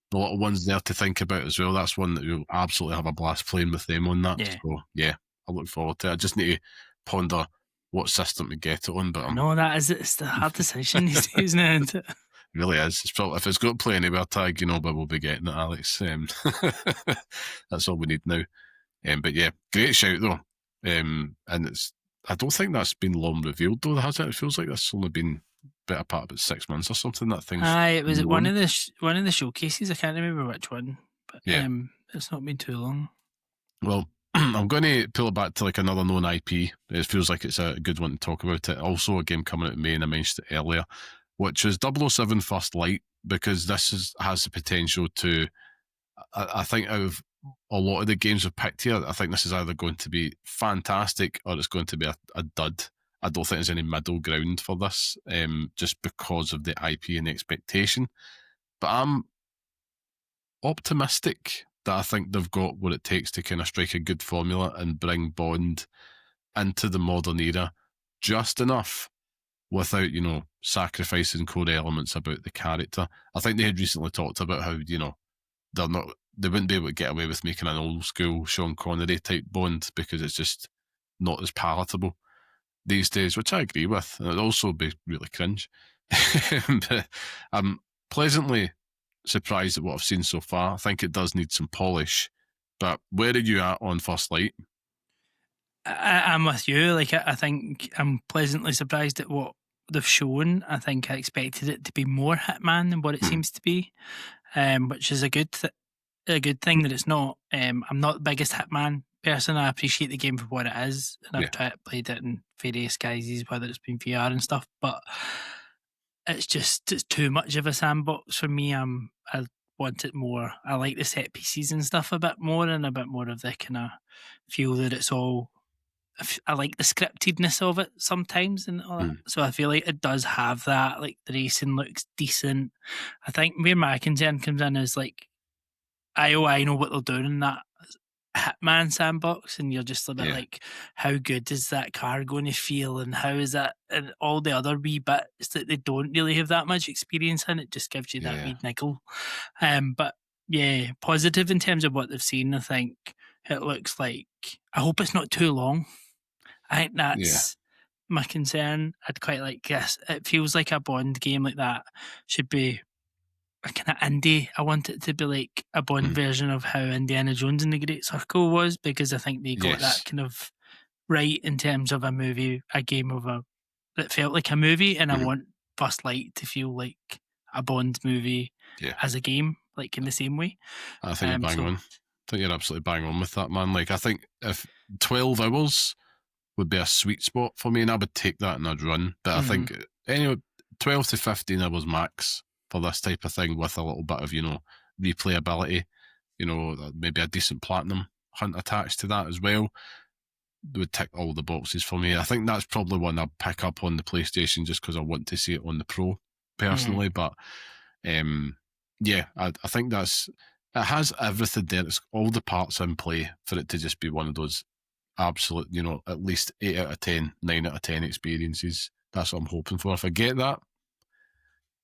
the little ones there to think about as well. That's one that we'll absolutely have a blast playing with them on that. So, I look forward to it. I just need to ponder what system to get it on. But it's the hard decision, isn't it? Really is. It's probably, if it's got Play Anywhere tag, but we'll be getting it, Alex. That's all we need now. But yeah, great shout though. And I don't think that's been long revealed though, has it? It feels like that's only been better part about 6 months or something. That thing's Aye, it was at one known. of the showcases. I can't remember which one, but Yeah. it's not been too long. Well, I'm going to pull it back to like another known IP. It feels like it's a good one to talk about. It also a game coming out in May, and I mentioned it earlier, which is 007 First Light, because this has the potential to. I think out of a lot of the games we've picked here, I think this is either going to be fantastic or it's going to be a dud. I don't think there's any middle ground for this, just because of the IP and the expectation. But I'm optimistic that I think they've got what it takes to kind of strike a good formula and bring Bond into the modern era just enough without, sacrificing core elements about the character. I think they had recently talked about how, they wouldn't be able to get away with making an old school Sean Connery type Bond because it's just not as palatable these days, which I agree with. And it'd also be really cringe. But I'm pleasantly surprised at what I've seen so far. I think it does need some polish. But where are you at on First Light? I'm with you. Like, I think I'm pleasantly surprised at what they've shown. I think I expected it to be more Hitman than what it seems to be, which is a good thing that it's not. I'm not the biggest Hitman person. I appreciate the game for what it is, and I've played it in various guises, whether it's been VR and stuff, but it's too much of a sandbox for me. I want it more. I like the set pieces and stuff a bit more, and a bit more of the kind of feel that it's all. I like the scriptedness of it sometimes, and all that. So I feel like it does have that. Like, the racing looks decent. I think where my concern comes in is like, I know what they're doing in that Hitman sandbox, and you're just a bit like, how good is that car going to feel, and how is that, and all the other wee bits that they don't really have that much experience in. It just gives you that wee niggle. But yeah, positive in terms of what they've seen. I think it looks like, I hope it's not too long. I think that's my concern. I'd quite like this. It feels like a Bond game like that should be a kind of indie. I want it to be like a Bond version of how Indiana Jones and the Great Circle was, because I think they got that kind of right in terms of a movie, a game that felt like a movie, and I want First Light to feel like a Bond movie as a game, like in the same way. I think you're bang on. I think you're absolutely bang on with that, man. Like, I think if 12 hours would be a sweet spot for me, and I would take that and I'd run. But I think anyway, 12 to 15 hours max for this type of thing, with a little bit of, replayability, maybe a decent platinum hunt attached to that as well, would tick all the boxes for me. I think that's probably one I'll pick up on the PlayStation just because I want to see it on the Pro personally. But I think it has everything there. It's all the parts in play for it to just be one of those absolute, at least 8 out of 10, 9 out of 10 experiences. That's what I'm hoping for. If I get that,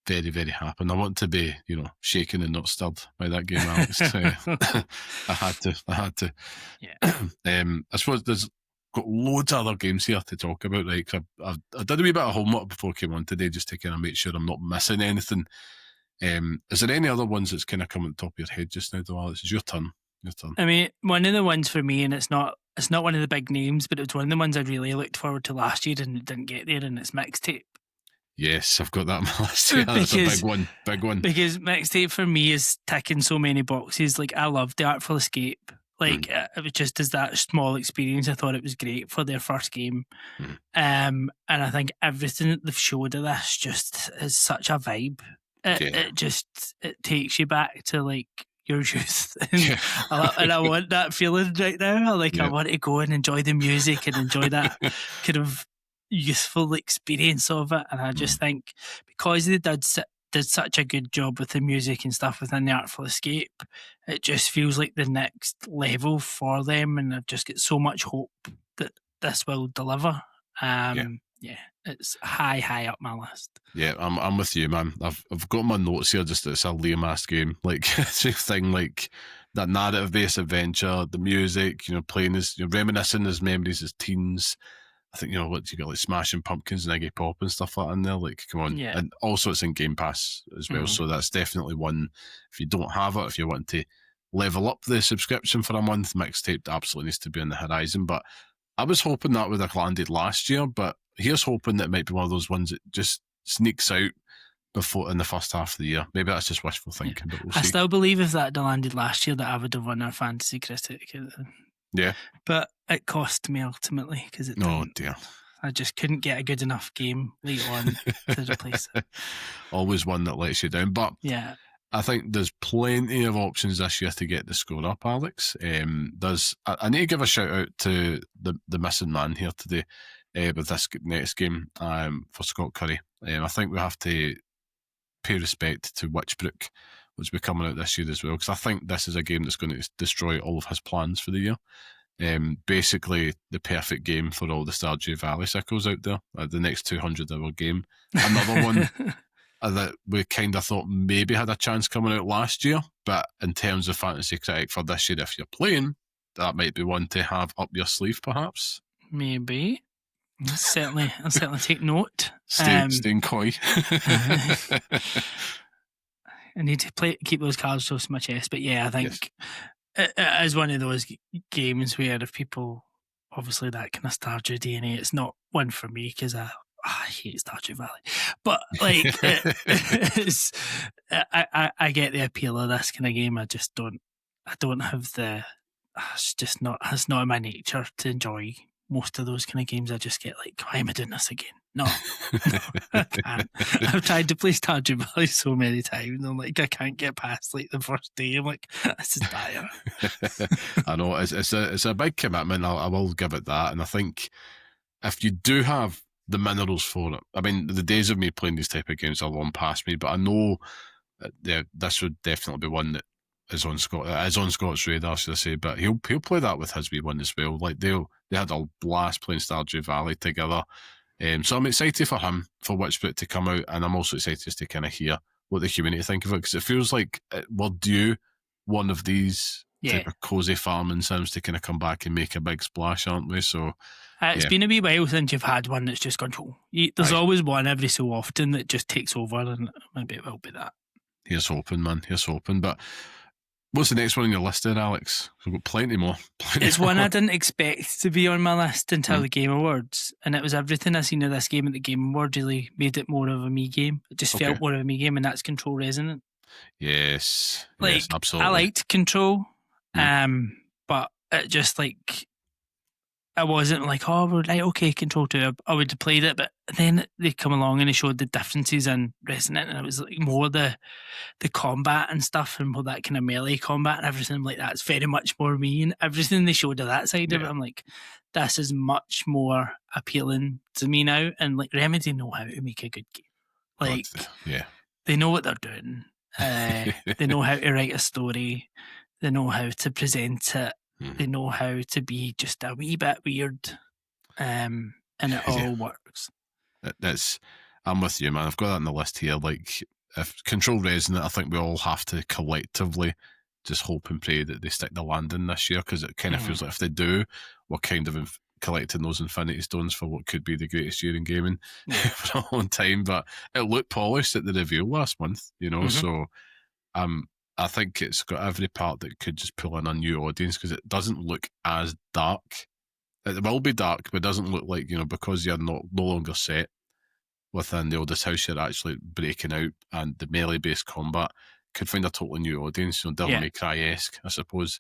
very, very happy. And I want to be, shaken and not stirred by that game, Alex. I had to. Yeah. I suppose there's got loads of other games here to talk about. Like, I did a wee bit of homework before I came on today, just to kind of make sure I'm not missing anything. Is there any other ones that's kind of come on the top of your head just now, though, Alex? It's your turn. I mean, one of the ones for me, and it's not one of the big names, but it was one of the ones I really looked forward to last year and it didn't get there, and it's Mixtape. Yes, I've got that on my list. Yeah, that's a big one. Because Mixtape for me is ticking so many boxes. Like, I loved The Artful Escape. Like, it was just as that small experience. I thought it was great for their first game. And I think everything that they've showed of this just is such a vibe. It takes you back to, like, your youth. And I want that feeling right now. I want to go and enjoy the music and enjoy that kind of youthful experience of it. And I just think, because they did such a good job with the music and stuff within The Artful Escape, it just feels like the next level for them, and I've just got so much hope that this will deliver. It's high up my list. Yeah, I'm with you, man. I've got my notes here. Just that it's a lame-ass game, like thing, like that narrative-based adventure, the music, playing as, reminiscing his memories as teens. I think, what you got, like Smashing Pumpkins and Iggy Pop and stuff like that in there. Like, come on. Yeah. And also it's in Game Pass as well. So that's definitely one, if you don't have it, if you want to level up the subscription for a month, Mixtape absolutely needs to be on the horizon. But I was hoping that would have landed last year, but here's hoping that it might be one of those ones that just sneaks out before in the first half of the year. Maybe that's just wishful thinking, but we'll I see. still believe if that had landed last year that I would have won our fantasy critic. Yeah. But it cost me ultimately because it Oh didn't. dear. I just couldn't get a good enough game late on to replace it. Always one that lets you down. But yeah, I think there's plenty of options this year to get the score up, Alex. I need to give a shout out to the missing man here today with this next game for Scott Curry. I think we have to pay respect to Witchbrook, which will be coming out this year as well, because I think this is a game that's going to destroy all of his plans for the year. Basically, the perfect game for all the Stardew Valley sickles out there. The next 200-hour game. Another one that we kind of thought maybe had a chance coming out last year, but in terms of Fantasy Critic for this year, if you're playing, that might be one to have up your sleeve, perhaps. Maybe. I'll certainly take note. Staying coy. I need to keep those cards close to my chest, but yeah, I think it is one of those games where if people, obviously that kind of Stardew DNA, it's not one for me because I hate Stardew Valley, but like I get the appeal of this kind of game. I don't have it's not in my nature to enjoy most of those kind of games. I just get like, why am I doing this again? No, I can't. I've tried to play Stardew Valley so many times. I'm like, I can't get past like the first day. I'm like, this is dire. I know it's a big commitment. I will give it that, and I think if you do have the minerals for it, I mean, the days of me playing these type of games are long past me. But I know this would definitely be one that is on Scott's radar, should I say? But he'll play that with his wee one as well. Like they had a blast playing Stardew Valley together. So I'm excited for him, for Witchbrook to come out, and I'm also excited just to kind of hear what the community think of it, because it feels like we're due one of these type of cozy farming sims to kind of come back and make a big splash, aren't we? So it's been a wee while since you've had one that's just gone, there's always one every so often that just takes over, and maybe it will be that. Here's hoping, man. Here's hoping. But what's the next one on your list then, Alex? We've got plenty more. It's one I didn't expect to be on my list until the Game Awards, and it was everything I seen of this game at the Game Awards really made it more of a me game. It just felt more of a me game, and that's Control Resonant. Yes, absolutely. I liked Control, but it just like, I wasn't like, oh, right, okay, Control 2. I would have played it, but then they come along and they showed the differences in Resonant, and it was like more the combat and stuff, and more that kind of melee combat and everything like that. It's very much more me, and everything they showed of that side of it, I'm like, this is much more appealing to me now. And like, Remedy know how to make a good game. Like, they know what they're doing. They know how to write a story. They know how to present it. They know how to be just a wee bit weird, and it all works. I'm with you, man. I've got that on the list here. Like, if Control Resonant, I think we all have to collectively just hope and pray that they stick the landing this year, because it kind of feels like if they do, we're kind of collecting those Infinity Stones for what could be the greatest year in gaming for a long time. But it looked polished at the reveal last month, so I think it's got every part that could just pull in a new audience, because it doesn't look as dark. It will be dark, but it doesn't look like, because you're no longer set within the oldest house, you're actually breaking out, and the melee-based combat could find a totally new audience, Devil May Cry-esque, I suppose.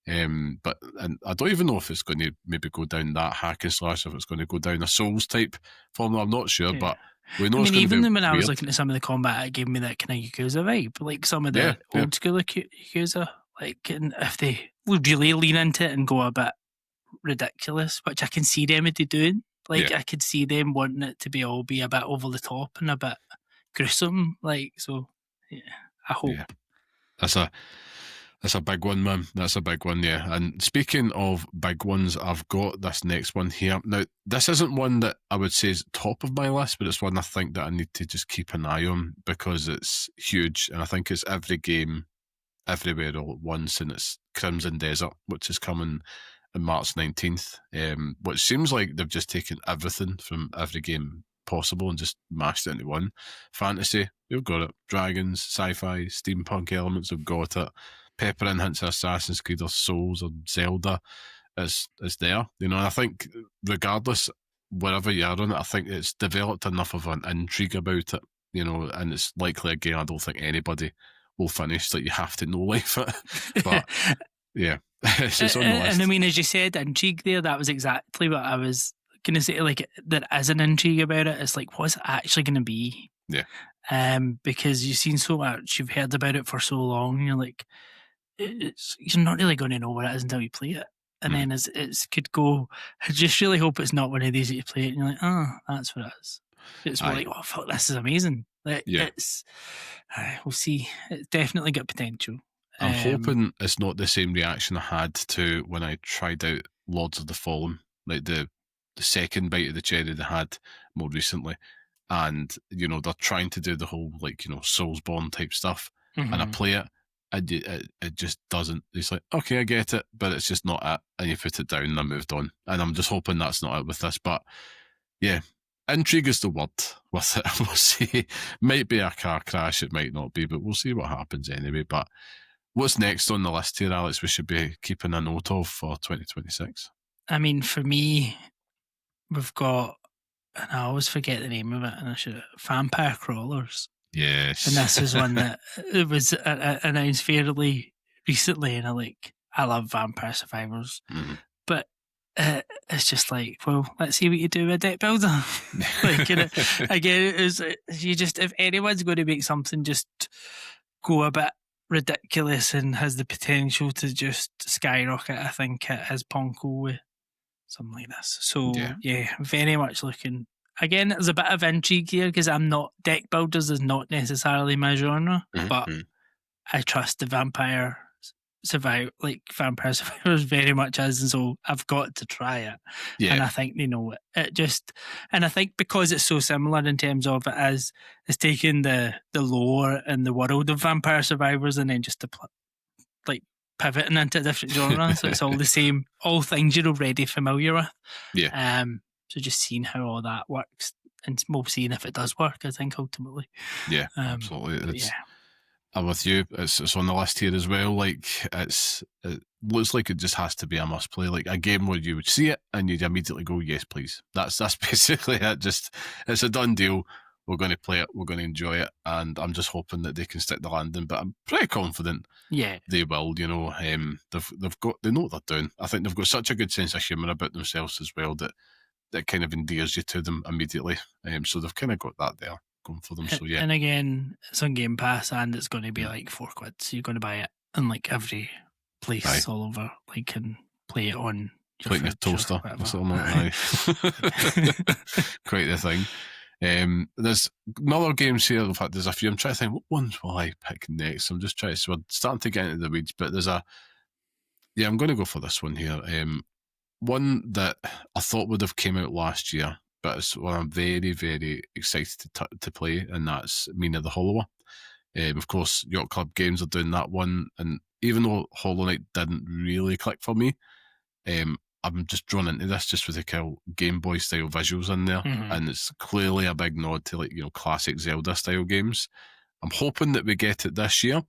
But I don't even know if it's going to maybe go down that hack and slash, if it's going to go down a Souls-type formula. I'm not sure, but we know it's going to be even when I was weird. looking at some of the combat, it gave me that kind of Yakuza vibe, like some of the old school Yakuza. Like, and if they would really lean into it and go a bit ridiculous, which I can see Remedy doing. Like, I could see them wanting it to be a bit over the top and a bit gruesome. Like, so I hope. Yeah. That's a big one, man. That's a big one, yeah. And speaking of big ones, I've got this next one here. Now, this isn't one that I would say is top of my list, but it's one I think that I need to just keep an eye on, because it's huge, and I think it's every game, everywhere all at once, and it's Crimson Desert, which is coming on March 19th, which seems like they've just taken everything from every game possible and just mashed it into one. Fantasy, we've got it. Dragons, sci-fi, steampunk elements, we've got it. Pepper in hints of Assassin's Creed or Souls or Zelda is there, and I think regardless, wherever you are on it, I think it's developed enough of an intrigue about it, and it's likely a game I don't think anybody will finish. Like, you have to know life it. But yeah, it's on the list. And I mean, as you said, intrigue there, that was exactly what I was going to say. Like, there is an intrigue about it. It's like, what's it actually going to be? Yeah. Because you've seen so much, you've heard about it for so long, and you're like, you're not really going to know what it is until you play it. And then it's could go, I just really hope it's not one of these that you play it and you're like, oh, that's what it is. It's more like, oh, fuck, this is amazing. Like, it's, we'll see. It's definitely got potential. I'm hoping it's not the same reaction I had to when I tried out Lords of the Fallen, like the second bite of the cherry they had more recently. And, they're trying to do the whole, like, Soulsborne type stuff. And I play it, and it just doesn't. It's like, okay, I get it, but it's just not it. And you put it down and I moved on. And I'm just hoping that's not it with this. But yeah, intrigue is the word with it. We'll see. Might be a car crash, it might not be, but we'll see what happens anyway. But what's next on the list here, Alex, we should be keeping a note of for 2026? I mean, for me, we've got, and I always forget the name of it, and I should, Vampire Crawlers. Yes. And this was one that it was announced fairly recently, and I love Vampire Survivors. But it's just like, well, let's see what you do with a deck builder. Like, again, if anyone's going to make something just go a bit ridiculous and has the potential to just skyrocket, I think it is Ponko with something like this. So yeah, very much looking. Again, there's a bit of intrigue here because deck builders is not necessarily my genre, but I trust the Vampire Survivors very much is, and so I've got to try it. Yeah. And I think they know it. And I think because it's so similar in terms of it's taking the lore and the world of Vampire Survivors and then just pivoting into a different genre. So it's all the same, all things you're already familiar with. Yeah. So just seeing how all that works, and we'll seeing if it does work, I think, ultimately. Yeah, absolutely. I'm with you. It's on the list here as well. Like, it looks like it just has to be a must play. Like a game where you would see it and you'd immediately go, yes, please. That's basically it. Just, it's a done deal. We're going to play it. We're going to enjoy it. And I'm just hoping that they can stick the landing. But I'm pretty confident they will. They've got, they know what they're doing. I think they've got such a good sense of humour about themselves as well that kind of endears you to them immediately. So they've kind of got that there going for them. So yeah. And again, it's on Game Pass and it's going to be like £4. So you're going to buy it in like every place all over, like, and play it on your your toaster or something like that. Quite the thing. There's another games here. In fact, there's a few. I'm trying to think, what ones will I pick next? I'm just trying to, so we're starting to get into the weeds, but I'm going to go for this one here. One that I thought would have came out last year, but it's one I'm very, very excited to play, and that's Mina the Hollower. Of course, Yacht Club Games are doing that one, and even though Hollow Knight didn't really click for me, I'm just drawn into this just with the Game Boy style visuals in there, and it's clearly a big nod to classic Zelda style games. I'm hoping that we get it this year,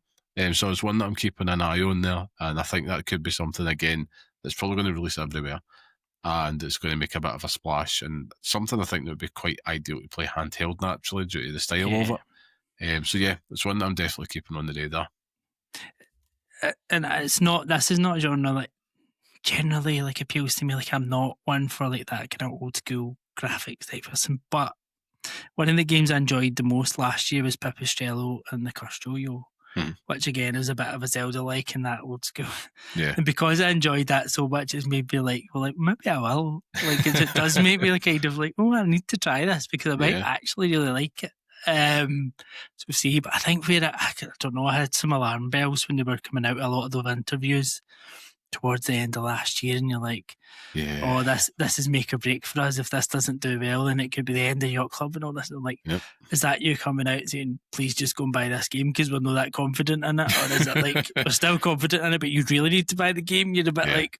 so it's one that I'm keeping an eye on there, and I think that could be something again that's probably going to release everywhere, and it's going to make a bit of a splash, and something I think that would be quite ideal to play handheld naturally due to the style of it. So yeah, it's one that I'm definitely keeping on the radar. And this is not a genre that generally appeals to me. Like, I'm not one for that kind of old school graphics type person, but one of the games I enjoyed the most last year was Pipistrello and the Cursed Yo-Yo, which again is a bit of a Zelda-like in that old school. Yeah. And because I enjoyed that so much, it's made me maybe I will. It does make me kind of oh, I need to try this because I might actually really like it. So we'll see. But I think I don't know, I had some alarm bells when they were coming out, a lot of those interviews towards the end of last year, and you're like, oh, this is make or break for us. If this doesn't do well, then it could be the end of Yacht Club and all this. And I'm like, is that you coming out saying, please just go and buy this game because we're not that confident in it? Or is it we're still confident in it, but you really need to buy the game? You're a bit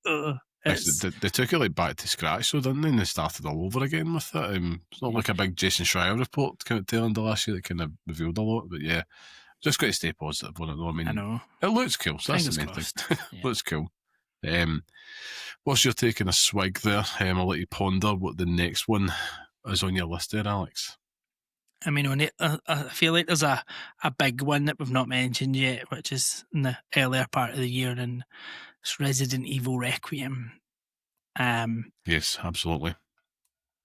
they took it back to scratch, so didn't they? And they started all over again with it. It's not like a big Jason Schreier report kind of tail end of last year that kind of revealed a lot, but yeah, just got to stay positive on it though. I know. It looks cool, so that's the main thing. Looks cool. What's your take on a swig there? I'll let you ponder what the next one is on your list there, Alex. I mean, I feel like there's a big one that we've not mentioned yet, which is in the earlier part of the year, and it's Resident Evil Requiem. Yes, absolutely.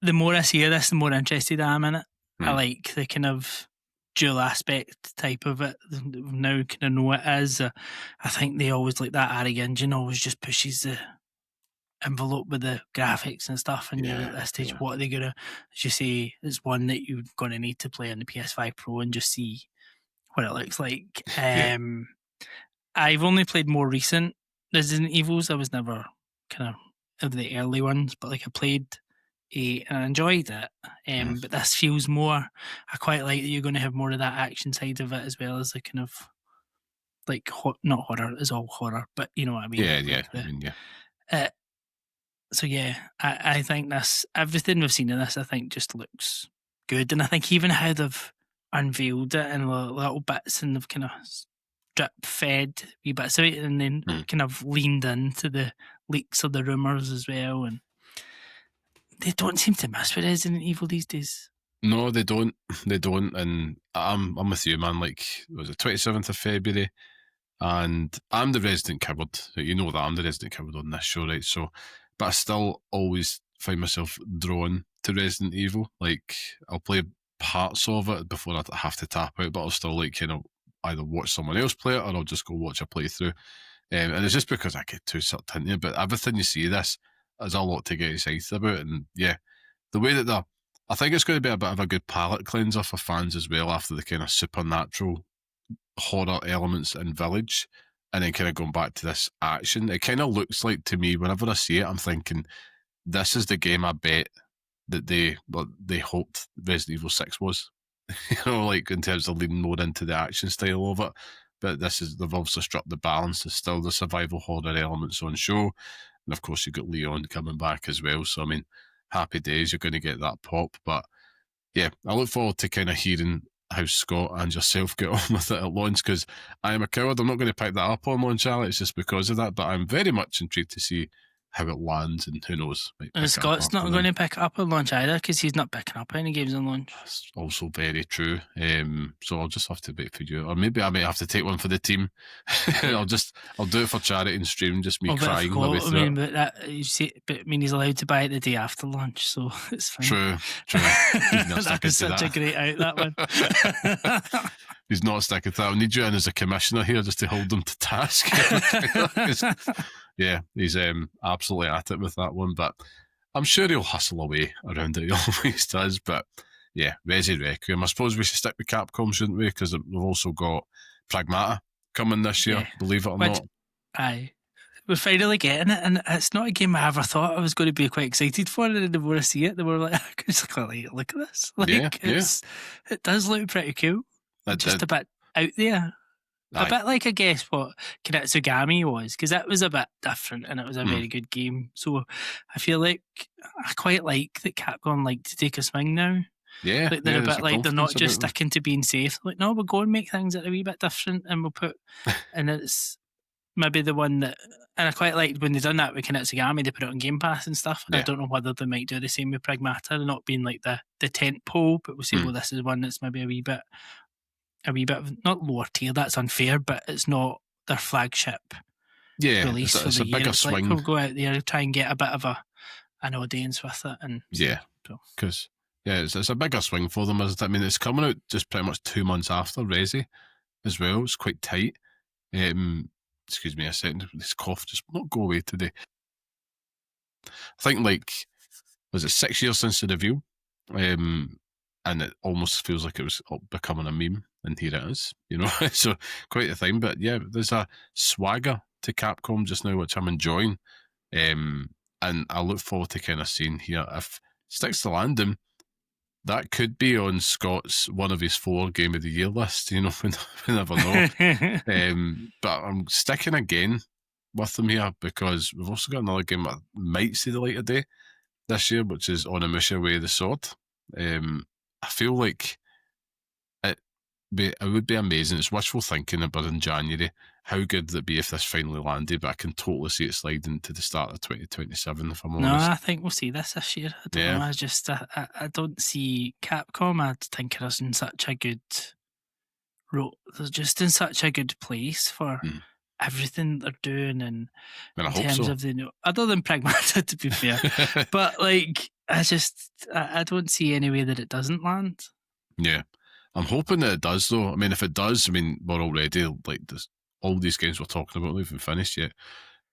The more I see of this, the more interested I am in it. I Hmm. like the kind of dual aspect type of it. Now kind of know what it is. I think they always like that Ari engine always just pushes the envelope with the graphics and stuff, and you're at this stage, Yeah. what are they gonna, as you say, it's one that you're gonna need to play on the PS5 Pro and just see what it looks like. Yeah. I've only played more recent Resident Evils. I was never kind of the early ones, but like I played and I enjoyed it. But this feels more. I quite like that you're going to have more of that action side of it as well as the kind of like not horror is all horror, but you know what I mean. Yeah. Like so yeah, I think this everything we've seen in this I think just looks good, and I think even how they've unveiled it in little bits and they've kind of drip fed wee bits of it and then kind of leaned into the leaks of the rumours as well, and they don't seem to miss with Resident Evil these days. No, they don't. They don't. And I'm with you, man. Like, it was the 27th of February, and I'm the resident coward. You know that I'm the resident coward on this show, right? So, but I still always find myself drawn to Resident Evil. Like, I'll play parts of it before I have to tap out, but I'll still like either watch someone else play it or I'll just go watch a playthrough. And it's just because I get too sucked into it. But everything you see this is a lot to get excited about, and yeah, the way that I think it's going to be a bit of a good palate cleanser for fans as well after the kind of supernatural horror elements in Village and then kind of going back to this action. It kind of looks like to me, whenever I see it, I'm thinking this is the game I bet that they hoped Resident Evil 6 was. Like in terms of leaning more into the action style of it. But they've obviously struck the balance. There's still the survival horror elements on show. And of course, you've got Leon coming back as well. So, I mean, happy days, you're going to get that pop. But yeah, I look forward to kind of hearing how Scott and yourself get on with it at launch, because I am a coward. I'm not going to pick that up on launch, Alex, just because of that. But I'm very much intrigued to see how it lands, and who knows. And Scott's not going to pick it up on launch either because he's not picking up any games on launch. That's also very true. So I'll just have to wait for you, or maybe I might have to take one for the team. I'll do it for charity and stream, just me crying my way through it. But I mean, he's allowed to buy it the day after launch, so it's fine. True. That was such a great out, that one. He's not sticking to that. I'll need you in as a commissioner here just to hold him to task. Yeah, he's absolutely at it with that one, but I'm sure he'll hustle away around it. He always does. But yeah, Resi Requiem. I suppose we should stick with Capcom, shouldn't we? Because we've also got Pragmata coming this year, believe it or not. Aye. We're finally getting it, and it's not a game I ever thought I was going to be quite excited for. And the more I see it, the more like, I could just look at this. It does look pretty cool. Just a bit out there. Aye. A bit like, I guess, what Kinatsugami was, because that was a bit different and it was a very good game. So I feel like I quite like that Capcom like to take a swing now. Yeah. Like they're a bit like they're not just sticking to being safe. Like, no, we'll go and make things that are a wee bit different and we'll put, and it's maybe the one that, and I quite liked when they done that with Kinatsugami, they put it on Game Pass and stuff. And I don't know whether they might do the same with Pragmata, not being like the tent pole, but we'll say, well, this is one that's maybe a wee bit of, not lower tier, that's unfair, but it's not their flagship release for the year. Bigger swing. Like, we'll go out there and try and get a bit of an audience with it. And because it's a bigger swing for them, isn't it? I mean, it's coming out just pretty much 2 months after Resi as well. It's quite tight. Excuse me a second, this cough just will not go away today. I think, was it 6 years since the review? And it almost feels like it was becoming a meme, and here it is, so quite a thing. But yeah, there's a swagger to Capcom just now, which I'm enjoying, and I look forward to kind of seeing here if sticks to landing. That could be on Scott's one of his 4 Game of the Year list. We never know. But I'm sticking again with them here because we've also got another game that might see the light of day this year, which is Onimusha Way of the Sword. I feel like would be amazing. It's wishful thinking about in January. How good would it be if this finally landed? But I can totally see it sliding to the start of 2027, if I'm No, honest. I think we'll see this year. I don't know. I don't see Capcom. I think are in such a good they're just in such a good place for everything they're doing, and I in hope terms so. of other than Pragmata, to be fair. But like, I don't see any way that it doesn't land. Yeah, I'm hoping that it does, though. I mean, if it does, I mean, we're already like this. All these games we're talking about, we've not finished yet,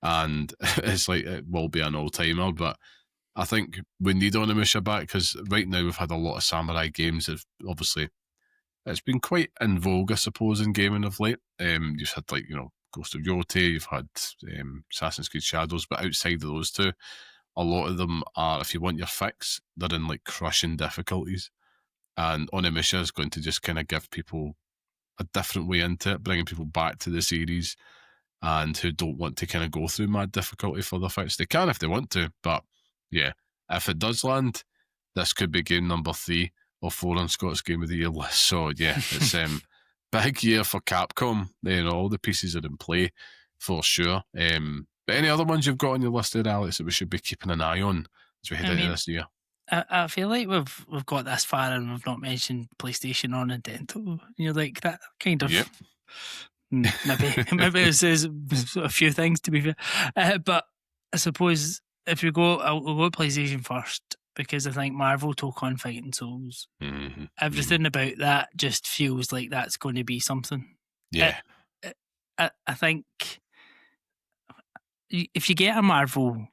and it's like it will be an all-timer. But I think we need Onimusha back because right now we've had a lot of samurai games that obviously it's been quite in vogue, I suppose, in gaming of late. You've had like Ghost of Yoti, you've had Assassin's Creed Shadows, but outside of those two, a lot of them are, if you want your fix, they're in like crushing difficulties. And Onimusha is going to just kind of give people a different way into it, bringing people back to the series and who don't want to kind of go through mad difficulty for the fights. They can if they want to, but yeah, if it does land, this could be game number 3 or 4 on Scott's Game of the Year list. So yeah, it's big year for Capcom. All the pieces are in play for sure. But any other ones you've got on your list there, Alex, that we should be keeping an eye on as we head into this year? I feel like we've got this far and we've not mentioned PlayStation or Nintendo. Like that kind of. Yep. Maybe it says a few things, to be fair. But I suppose if we go, we'll go PlayStation first, because I think Marvel took on Fighting Souls. Everything about that just feels like that's going to be something. Yeah. I think if you get the Marvel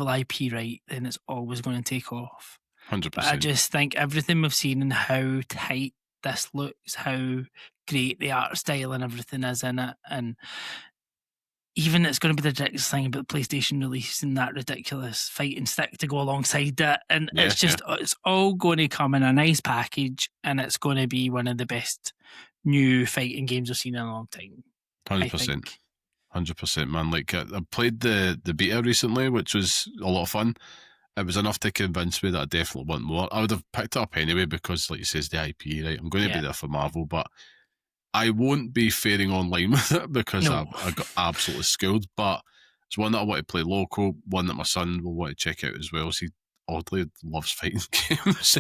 IP right, then it's always going to take off. 100%. But I just think everything we've seen and how tight this looks, how great the art style and everything is in it, and even it's going to be the ridiculous thing about PlayStation releasing that ridiculous fighting stick to go alongside it, and it's all going to come in a nice package, and it's going to be one of the best new fighting games I've seen in a long time. 100%. 100%, man. Like I played the beta recently, which was a lot of fun. It was enough to convince me that I definitely want more. I would have picked it up anyway because, like you says, the IP, right? I'm going to be there for Marvel, but I won't be faring online with it because I got absolutely schooled. But it's one that I want to play local, one that my son will want to check out as well. So he oddly loves fighting games.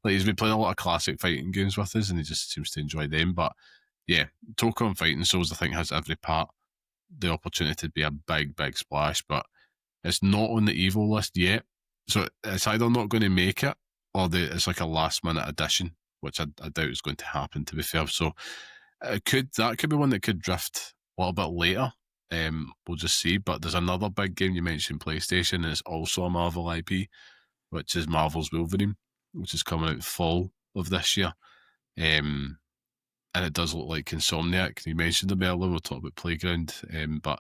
Like he's been playing a lot of classic fighting games with us, and he just seems to enjoy them. But yeah, Tokon Fighting Souls, I think, has every part the opportunity to be a big, big splash, but it's not on the Evo list yet. So it's either not going to make it, or it's like a last minute addition, which I doubt is going to happen, to be fair. So that could be one that could drift a little bit later. We'll just see. But there's another big game you mentioned, PlayStation, and it's also a Marvel IP, which is Marvel's Wolverine, which is coming out fall of this year. And it does look like Insomniac. You mentioned them earlier, we'll talk about Playground, but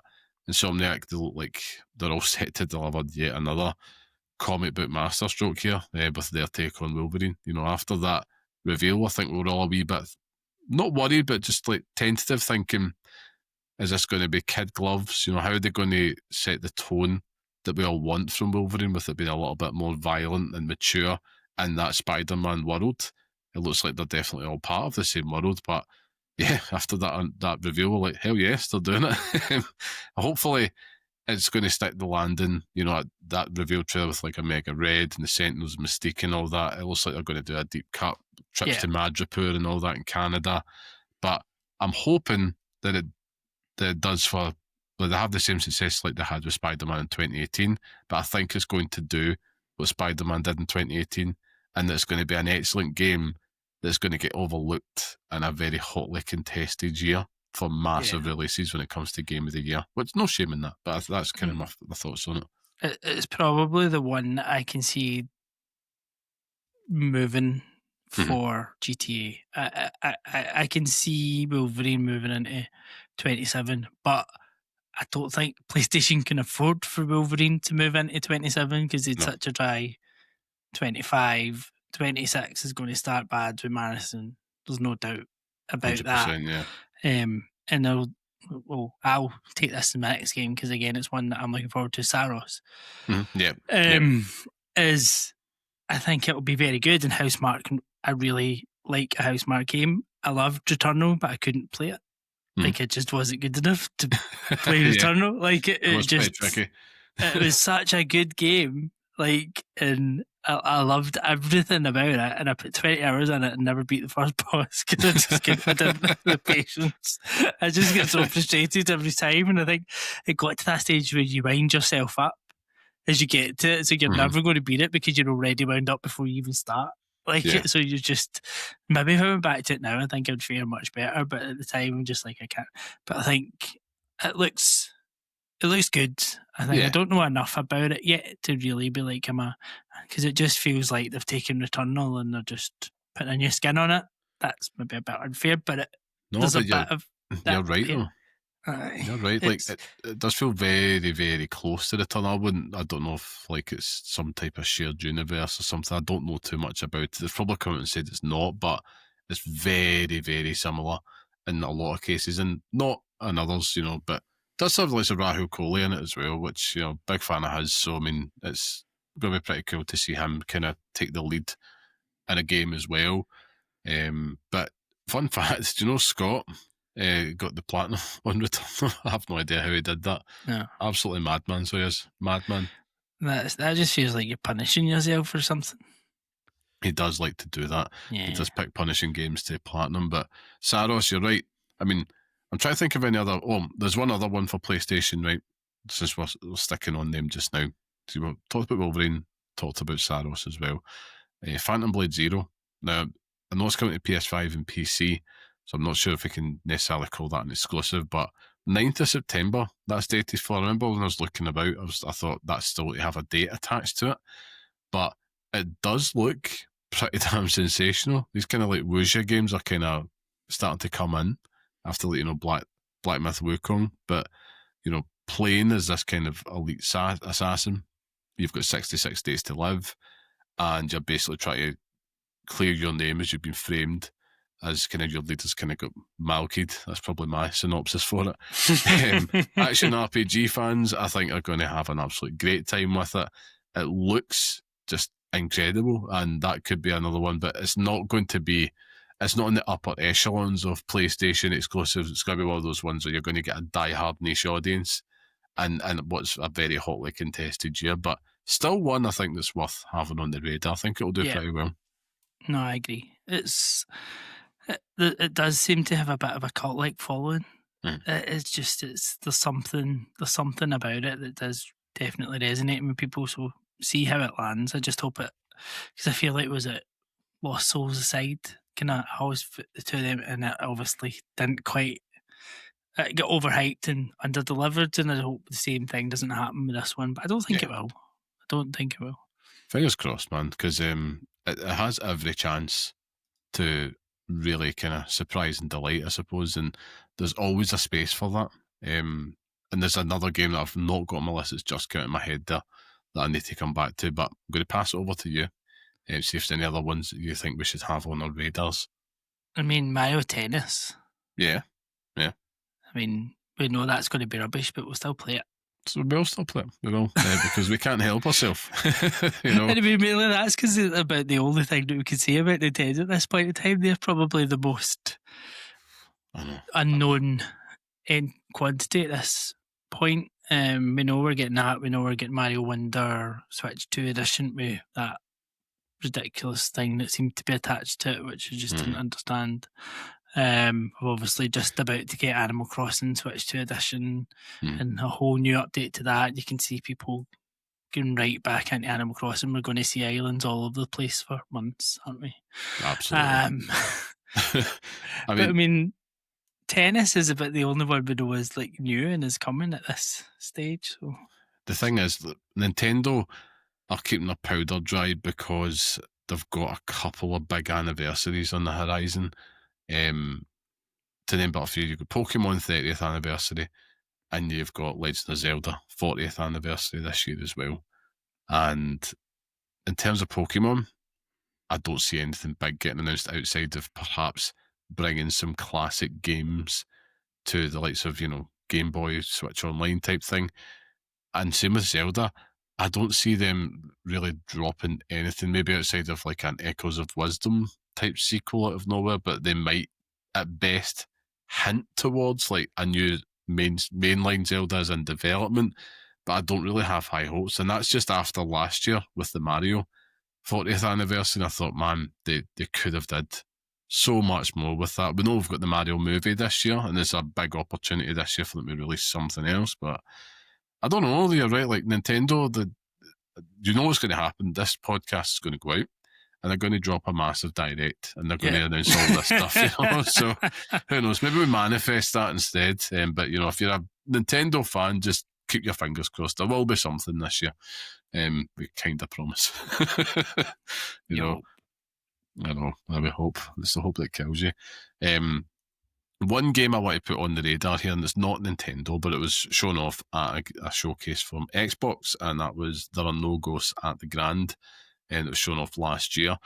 Insomniac, they look like they're all set to deliver yet another comic book masterstroke here with their take on Wolverine. After that reveal, I think we're all a wee bit, not worried, but just like tentative, thinking, is this going to be kid gloves? How are they going to set the tone that we all want from Wolverine, with it being a little bit more violent and mature in that Spider-Man world? It looks like they're definitely all part of the same world, but yeah, after that reveal, we're like, hell yes, they're doing it. Hopefully, it's going to stick the landing. That reveal trailer with like Omega Red and the Sentinels, Mystique and all that. It looks like they're going to do a deep cut, trips to Madripoor and all that in Canada. But I'm hoping that it does for. They have the same success like they had with Spider-Man in 2018, but I think it's going to do what Spider-Man did in 2018, and it's going to be an excellent game that's going to get overlooked in a very hotly contested year for massive releases when it comes to Game of the Year, which no shame in that, but that's kind of my thoughts on it. It's probably the one that I can see moving for GTA. I can see Wolverine moving into 27, but I don't think PlayStation can afford for Wolverine to move into 27 because it's such a dry 25. 26 is going to start bad with Madison. There's no doubt about that. Yeah. And I'll take this in my next game because again, it's one that I'm looking forward to. Saros. Yeah. Is I think it will be very good, and how smart I really like a Housemarque game. I loved Returnal, but I couldn't play it. Like, it just wasn't good enough to play Yeah. Returnal. Like, it was just pretty tricky. it was such a good game. Like, and I loved everything about it. And I put 20 hours in it and never beat the first boss because I didn't have the patience. I just get so frustrated every time. And I think it got to that stage where you wind yourself up as you get to it, so you're never going to beat it because you're already wound up before you even start. Like, so you just, maybe if I went back to it now, I think I'd fare much better. But at the time, I'm just like, I can't. But I think it looks good. I think I don't know enough about it yet to really be like, because it just feels like they've taken Returnal and they're just putting a new skin on it. That's maybe a bit unfair, but there's a bit of that. You're right, though. You're right. Like, it does feel very, very close to the Return. I don't know if like it's some type of shared universe or something. I don't know too much about it. They've probably come out and said it's not, but it's very, very similar in a lot of cases, and not in others, but it does have like a Rahul Kohli in it as well, which, big fan of his. So, I mean, it's going to be pretty cool to see him kind of take the lead in a game as well. But fun fact, do you know Scott got the platinum on Return? I have no idea how he did that. No. Absolutely madman, so he is. Madman. That just feels like you're punishing yourself for something. He does like to do that. Yeah. He does pick punishing games to platinum. But Saros, you're right. I mean, I'm trying to think of any other. Oh, there's one other one for PlayStation, right? Since we're sticking on them just now. So we talked about Wolverine, talked about Saros as well. Phantom Blade Zero. Now, I know it's coming to PS5 and PC, so I'm not sure if we can necessarily call that an exclusive, but 9th of September, that's dated for. I remember when I was looking about, I thought that's still to have a date attached to it, but it does look pretty damn sensational. These kind of like wuxia games are kind of starting to come in after, like, Black Myth Wukong, but, playing as this kind of elite assassin, you've got 66 days to live, and you're basically trying to clear your name as you've been framed as kind of your leaders kind of got malkied. That's probably my synopsis for it. Action RPG fans, I think, are going to have an absolute great time with it. It looks just incredible, and that could be another one, but it's not in the upper echelons of PlayStation exclusives. It's going to be one of those ones where you're going to get a die-hard niche audience and what's a very hotly contested year, but still one I think that's worth having on the radar. I think it'll do pretty well. No, I agree. It does seem to have a bit of a cult-like following. There's something about it that does definitely resonate with people. So see how it lands. I just hope it, because I feel like was it Lost Souls aside, kind of always put the two of them, and it obviously didn't quite get overhyped and under-delivered. And I hope the same thing doesn't happen with this one, but I don't think it will. Fingers crossed, man, because it has every chance to really kind of surprise and delight, I suppose, and there's always a space for that. And there's another game that I've not got on my list that's just got in my head there that I need to come back to, but I'm going to pass it over to you and see if there's any other ones that you think we should have on our radars. I mean, Mario Tennis. Yeah. I mean, we know that's going to be rubbish, but we'll still play it. So we'll still play it. We will, because we can't help ourselves. And I mean, mainly that's because about the only thing that we can say about Nintendo at this point in time. They're probably the most unknown in quantity at this point. We know we're getting that. We know we're getting Mario Wonder Switch 2 edition with that ridiculous thing that seemed to be attached to it, which I just didn't understand. We're obviously just about to get Animal Crossing Switch 2 edition and a whole new update to that. You can see people going right back into Animal Crossing. We're going to see islands all over the place for months, aren't we? Absolutely. I mean, tennis is about the only one we know is like new and is coming at this stage. So the thing is that Nintendo are keeping their powder dry because they've got a couple of big anniversaries on the horizon. To name but a few, you've got Pokemon 30th anniversary, and you've got Legend of Zelda 40th anniversary this year as well. And in terms of Pokemon, I don't see anything big getting announced outside of perhaps bringing some classic games to the likes of, Game Boy, Switch Online type thing. And same with Zelda. I don't see them really dropping anything, maybe outside of like an Echoes of Wisdom type sequel out of nowhere, but they might at best hint towards like a new mainline Zelda is in development. But I don't really have high hopes, and that's just after last year with the Mario 40th anniversary. And I thought, man, they could have did so much more with that. We know we've got the Mario movie this year, and there's a big opportunity this year for them to release something else. But I don't know. You're right. Like Nintendo, you know what's going to happen. This podcast is going to go out, and they're going to drop a massive direct, and they're going to announce all this stuff. So who knows? Maybe we manifest that instead. But if you're a Nintendo fan, just keep your fingers crossed. There will be something this year. We kind of promise. I know. I would hope. It's the hope that kills you. One game I want to put on the radar here, and it's not Nintendo, but it was shown off at a showcase from Xbox, and that was There Are No Ghosts at the Grand, and it was shown off last year.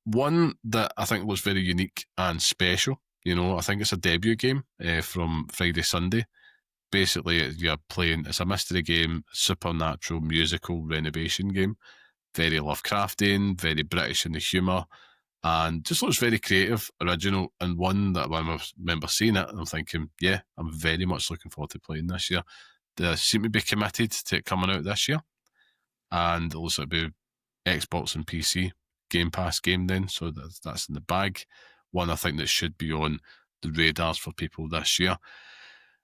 One that I think was very unique and special. I think it's a debut game from Friday Sunday. Basically, you're playing, it's a mystery game, supernatural musical renovation game. Very Lovecraftian, very British in the humour, and just looks very creative, original, and one that when I remember seeing it, I'm thinking, yeah, I'm very much looking forward to playing this year. They seem to be committed to it coming out this year, and it looks like it'll be Xbox and PC Game Pass game then, so that's in the bag. One I think that should be on the radars for people this year.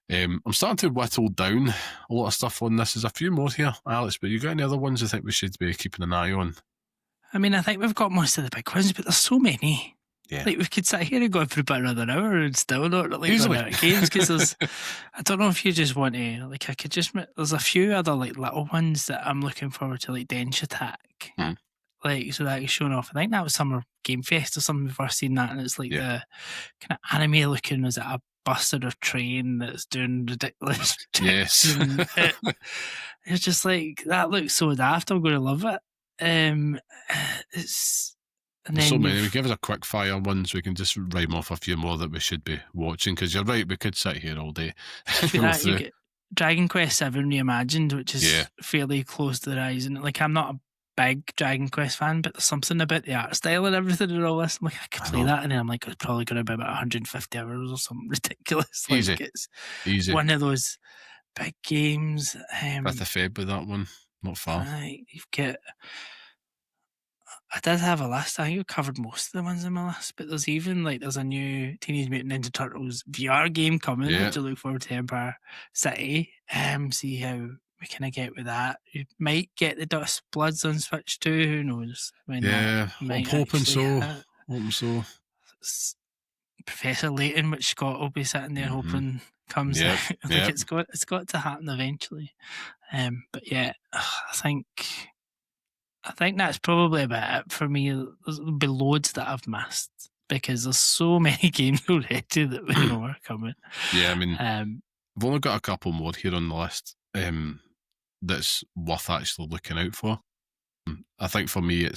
I'm starting to whittle down a lot of stuff on this. There's a few more here, Alex, but you got any other ones you think we should be keeping an eye on? I mean, I think we've got most of the big ones, but there's so many. Yeah. Like, we could sit here and go for about another hour and still not really run out of games, because I don't know if you just want to, like, there's a few other, like, little ones that I'm looking forward to, like Dench Attack. Like, so that is shown off. I think that was Summer Game Fest or something, we've first seen that, and it's like the kind of anime looking, is it a bus or a train that's doing ridiculous tricks? Yes. It's just like, that looks so daft, I'm going to love it. It's and then so many. We give us a quick fire ones. We can just rhyme off a few more that we should be watching, because you're right, we could sit here all day. You get Dragon Quest VII Reimagined, which is fairly close to the horizon. Like, I'm not a big Dragon Quest fan, but there's something about the art style and everything and all this. I'm like, I could play that, and then I'm like, it's probably going to be about 150 hours or something ridiculous. Like, Easy. It's Easy. one of those big games. With the Feb with that one, not far. You've got. I did have a list. I think I covered most of the ones on my list, but there's even there's a new Teenage Mutant Ninja Turtles VR game coming, which I look forward to. Empire City. See how we kind of get with that. You might get the Dust Bloods on Switch too. Who knows? I'm hoping so. Hoping so. Professor Layton, which Scott will be sitting there hoping comes out. It's got to happen eventually. But yeah, I think that's probably about it for me. There'll be loads that I've missed, because there's so many games already that we know are coming. Yeah, I mean, I've only got a couple more here on the list that's worth actually looking out for. I think for me,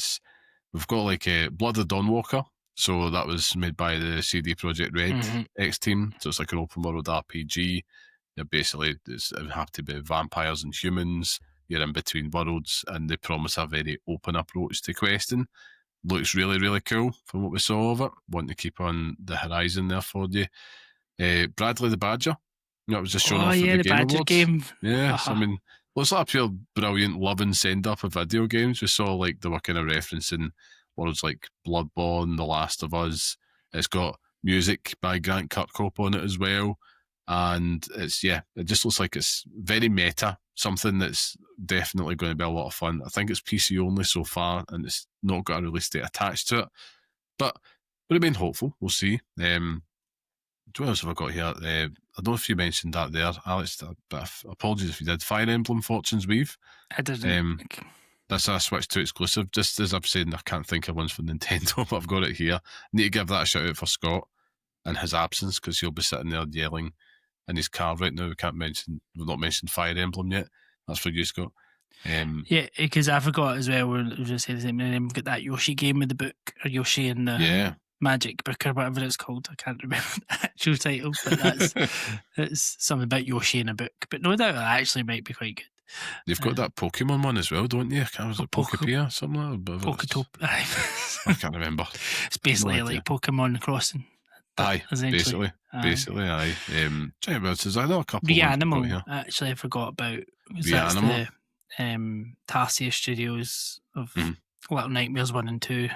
we've got Blood of Dawnwalker. So that was made by the CD Projekt Red X team. So it's like an open world RPG. Basically, it would have to be vampires and humans. You're in between worlds, and they promise a very open approach to questing. Looks really, really cool from what we saw of it. Want to keep on the horizon there for you. Bradley the Badger. That was just shown off at the Game Badger Awards. game. Yeah, so, I mean, looks like a pure brilliant love and send up of video games. We saw they were kind of referencing worlds like Bloodborne, The Last of Us. It's got music by Grant Kirkhope on it as well. And it just looks like it's very meta, something that's definitely going to be a lot of fun. I think it's PC only so far, and it's not got a release date attached to it. But we remain hopeful. We'll see. What else have I got here? I don't know if you mentioned that there, Alex, but apologies if you did. Fire Emblem Fortune's Weave. I didn't. That's a Switch 2 exclusive. Just as I've said, I can't think of ones for Nintendo, but I've got it here. Need to give that a shout out for Scott in his absence, because he'll be sitting there yelling in his car right now. We've not mentioned Fire Emblem yet. That's for you, Scott. Yeah, because I forgot as well. We'll just say the same. And then we've got that Yoshi game with the book, or Yoshi and the Magic Book, or whatever it's called. I can't remember the actual title, but it's something about Yoshi in a book. But no doubt that actually might be quite good. You've got that Pokemon one as well, don't you? Was it Pokepia or something like that? Poketop. I can't remember. It's basically No idea. like Pokemon Crossing. Aye, Essentially. basically, aye. Trying to remember, I know a couple of ones I've got Reanimal, here. actually, I forgot about. That's Reanimal. the Tarsier Studios of Mhm. Little Nightmares 1 and 2.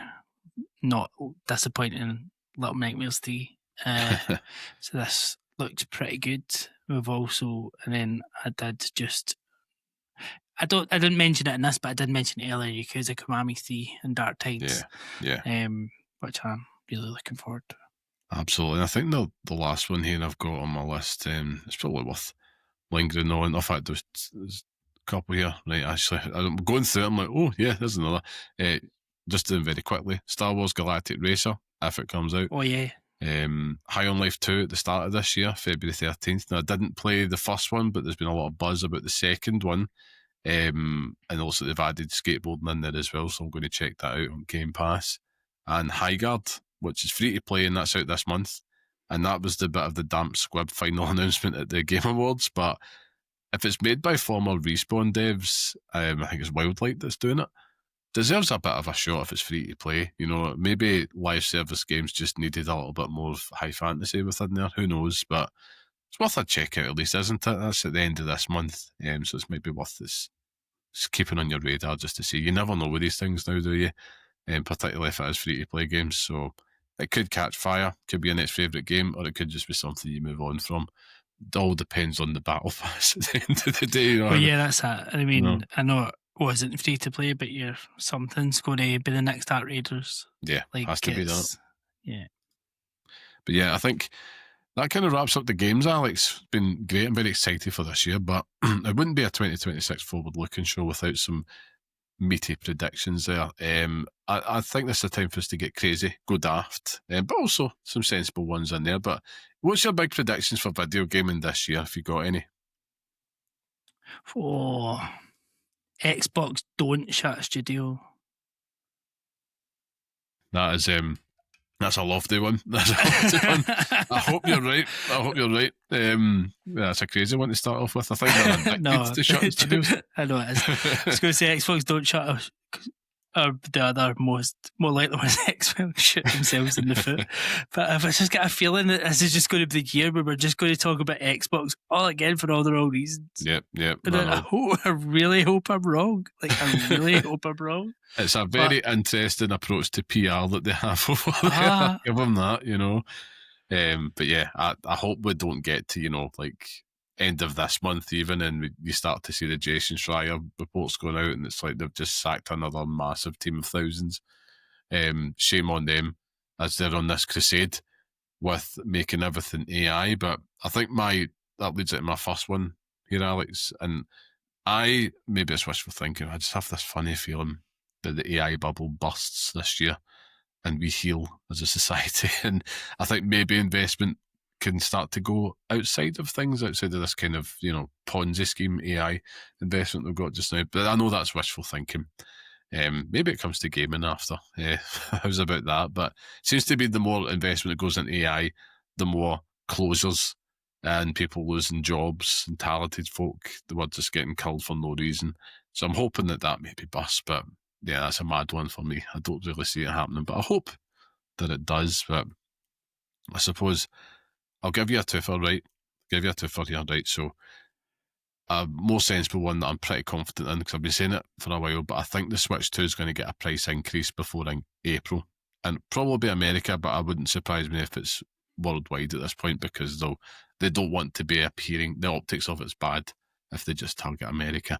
Not disappointing Little Nightmares 3. So this looks pretty good. We've also, and then I didn't mention it in this, but I did mention it earlier, Yakuza Kiwami 3 and Dark Tides. Yeah. Which I'm really looking forward to. Absolutely. I think the last one here I've got on my list, it's probably worth lingering on. In fact, there's a couple here. Right, actually, I'm going through it, I'm like, oh, yeah, there's another. Just doing very quickly. Star Wars Galactic Racer, if it comes out. Oh, yeah. High on Life 2 at the start of this year, February 13th. Now, I didn't play the first one, but there's been a lot of buzz about the second one. And also they've added skateboarding in there as well, so I'm going to check that out on Game Pass. And Highguard, which is free to play, and that's out this month. And that was the bit of the damp squib final announcement at the Game Awards. But if it's made by former Respawn devs, I think it's Wildlight that's doing it, deserves a bit of a shot if it's free to play. You know, maybe live service games just needed a little bit more of high fantasy within there. Who knows? But it's worth a check out at least, isn't it? That's at the end of this month. So it's maybe worth this keeping on your radar just to see. You never know with these things now, do you? Particularly if it is free to play games. So it could catch fire, could be your next favourite game, or it could just be something you move on from. It all depends on the battle pass at the end of the day. You know? Well, yeah, that's it. I mean, I know it wasn't free to play, but something's going to be the next Dark Raiders. Yeah, has to be that. Yeah. But yeah, I think that kind of wraps up the games, Alex. It's been great. I'm very excited for this year, but it wouldn't be a 2026 forward-looking show without some meaty predictions there. I think this is a time for us to get crazy, go daft, but also some sensible ones in there. But what's your big predictions for video gaming this year, if you got any? Oh, Xbox don't shut a studio. That is that's a lofty one. That's a lofty one. I hope you're right. That's a crazy one to start off with. I think they're addicted to shutting studios. I know it is. I was going to say Xbox don't shut or the other more likely one is Xbox shoot themselves in the foot. But I've just got a feeling that this is just going to be the year where we're just going to talk about Xbox all again for all the wrong reasons. Yep. And I really hope I'm wrong. I really hope I'm wrong. It's a very interesting approach to PR that they have over there. Give them that, you know. But yeah, I hope we don't get to, end of this month even, and you start to see the Jason Schreier reports going out, and it's like they've just sacked another massive team of thousands. Shame on them as they're on this crusade with making everything AI. But I think that leads into my first one here, Alex. And maybe it's wishful thinking, I just have this funny feeling that the AI bubble bursts this year and we heal as a society. And I think maybe investment can start to go outside of things, outside of this kind of, Ponzi scheme AI investment we've got just now. But I know that's wishful thinking. Maybe it comes to gaming after. How's about that? But it seems to be the more investment that goes into AI, the more closures and people losing jobs and talented folk that were just getting killed for no reason. So I'm hoping that maybe busts. But yeah, that's a mad one for me. I don't really see it happening, but I hope that it does. But I suppose I'll give you a twofer, right? Give you a twofer here, right? So a more sensible one that I'm pretty confident in, because I've been saying it for a while, but I think the Switch 2 is going to get a price increase before April. And probably America, but I wouldn't surprise me if it's worldwide at this point, because they don't want to be appearing, the optics of it's bad if they just target America.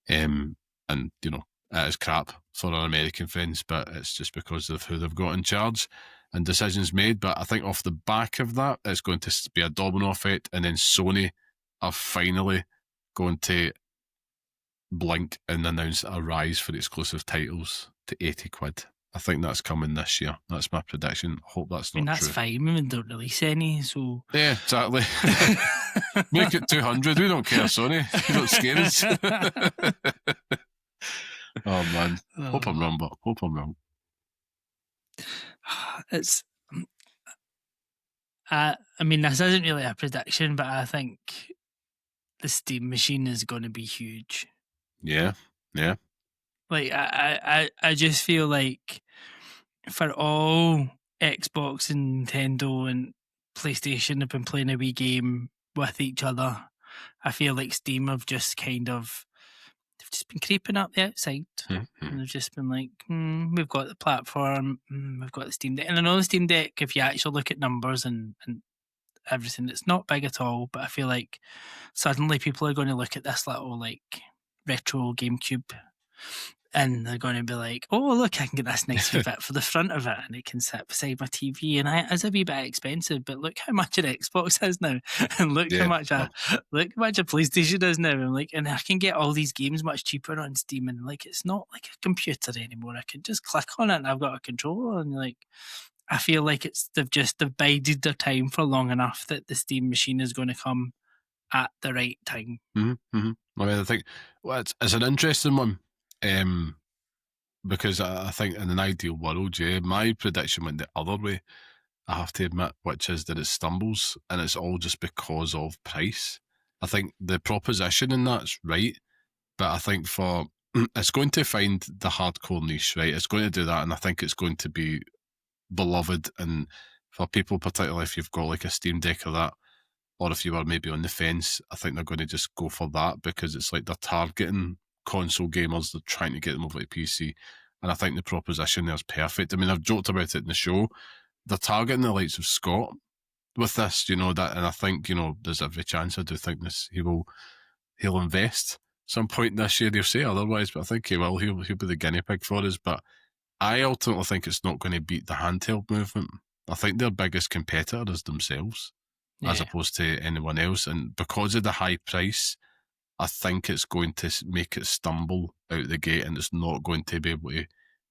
And, it is crap for our American friends, but it's just because of who they've got in charge and decisions made. But I think off the back of that, it's going to be a domino effect, and then Sony are finally going to blink and announce a rise for exclusive titles to 80 quid. I think that's coming this year. That's my prediction. I hope that's not true. That's fine. We don't release any, so... Yeah, exactly. Make it 200. We don't care, Sony. You don't scare us. Oh, man. Hope I'm wrong, but hope I'm wrong. It's... this isn't really a prediction, but I think the Steam machine is going to be huge. Yeah. Like I just feel like for all Xbox and Nintendo and PlayStation have been playing a wee game with each other, I feel like Steam have just kind of they've just been creeping up the outside. Mm-hmm. And they've just been like, we've got the platform, we've got the Steam Deck. And I know the Steam Deck, if you actually look at numbers and everything, it's not big at all. But I feel like suddenly people are going to look at this little like retro GameCube and they're going to be like, oh, look, I can get this nice wee bit for the front of it and it can sit beside my TV. And it's a wee bit expensive, but look how much an Xbox is now. And look how much a PlayStation is now. I'm like, and I can get all these games much cheaper on Steam. And like, it's not like a computer anymore. I can just click on it and I've got a controller. And like, I feel like they've bided their time for long enough that the Steam machine is going to come at the right time. Mm-hmm. I mean, I think it's an interesting one. Because I think in an ideal world, my prediction went the other way, I have to admit, which is that it stumbles, and it's all just because of price. I think the proposition in that's right, but I think it's going to find the hardcore niche, right? It's going to do that, and I think it's going to be beloved, and for people, particularly if you've got like a Steam Deck or that, or if you were maybe on the fence, I think they're going to just go for that because it's like they're targeting console gamers, they're trying to get them over to PC. And I think the proposition there is perfect. I mean, I've joked about it in the show. They're targeting the likes of Scott with this, that, and I think, there's every chance I do think he'll invest some point this year. He'll say otherwise, but I think he will. He'll be the guinea pig for us. But I ultimately think it's not going to beat the handheld movement. I think their biggest competitor is themselves, as opposed to anyone else. And because of the high price, I think it's going to make it stumble out the gate and it's not going to be able to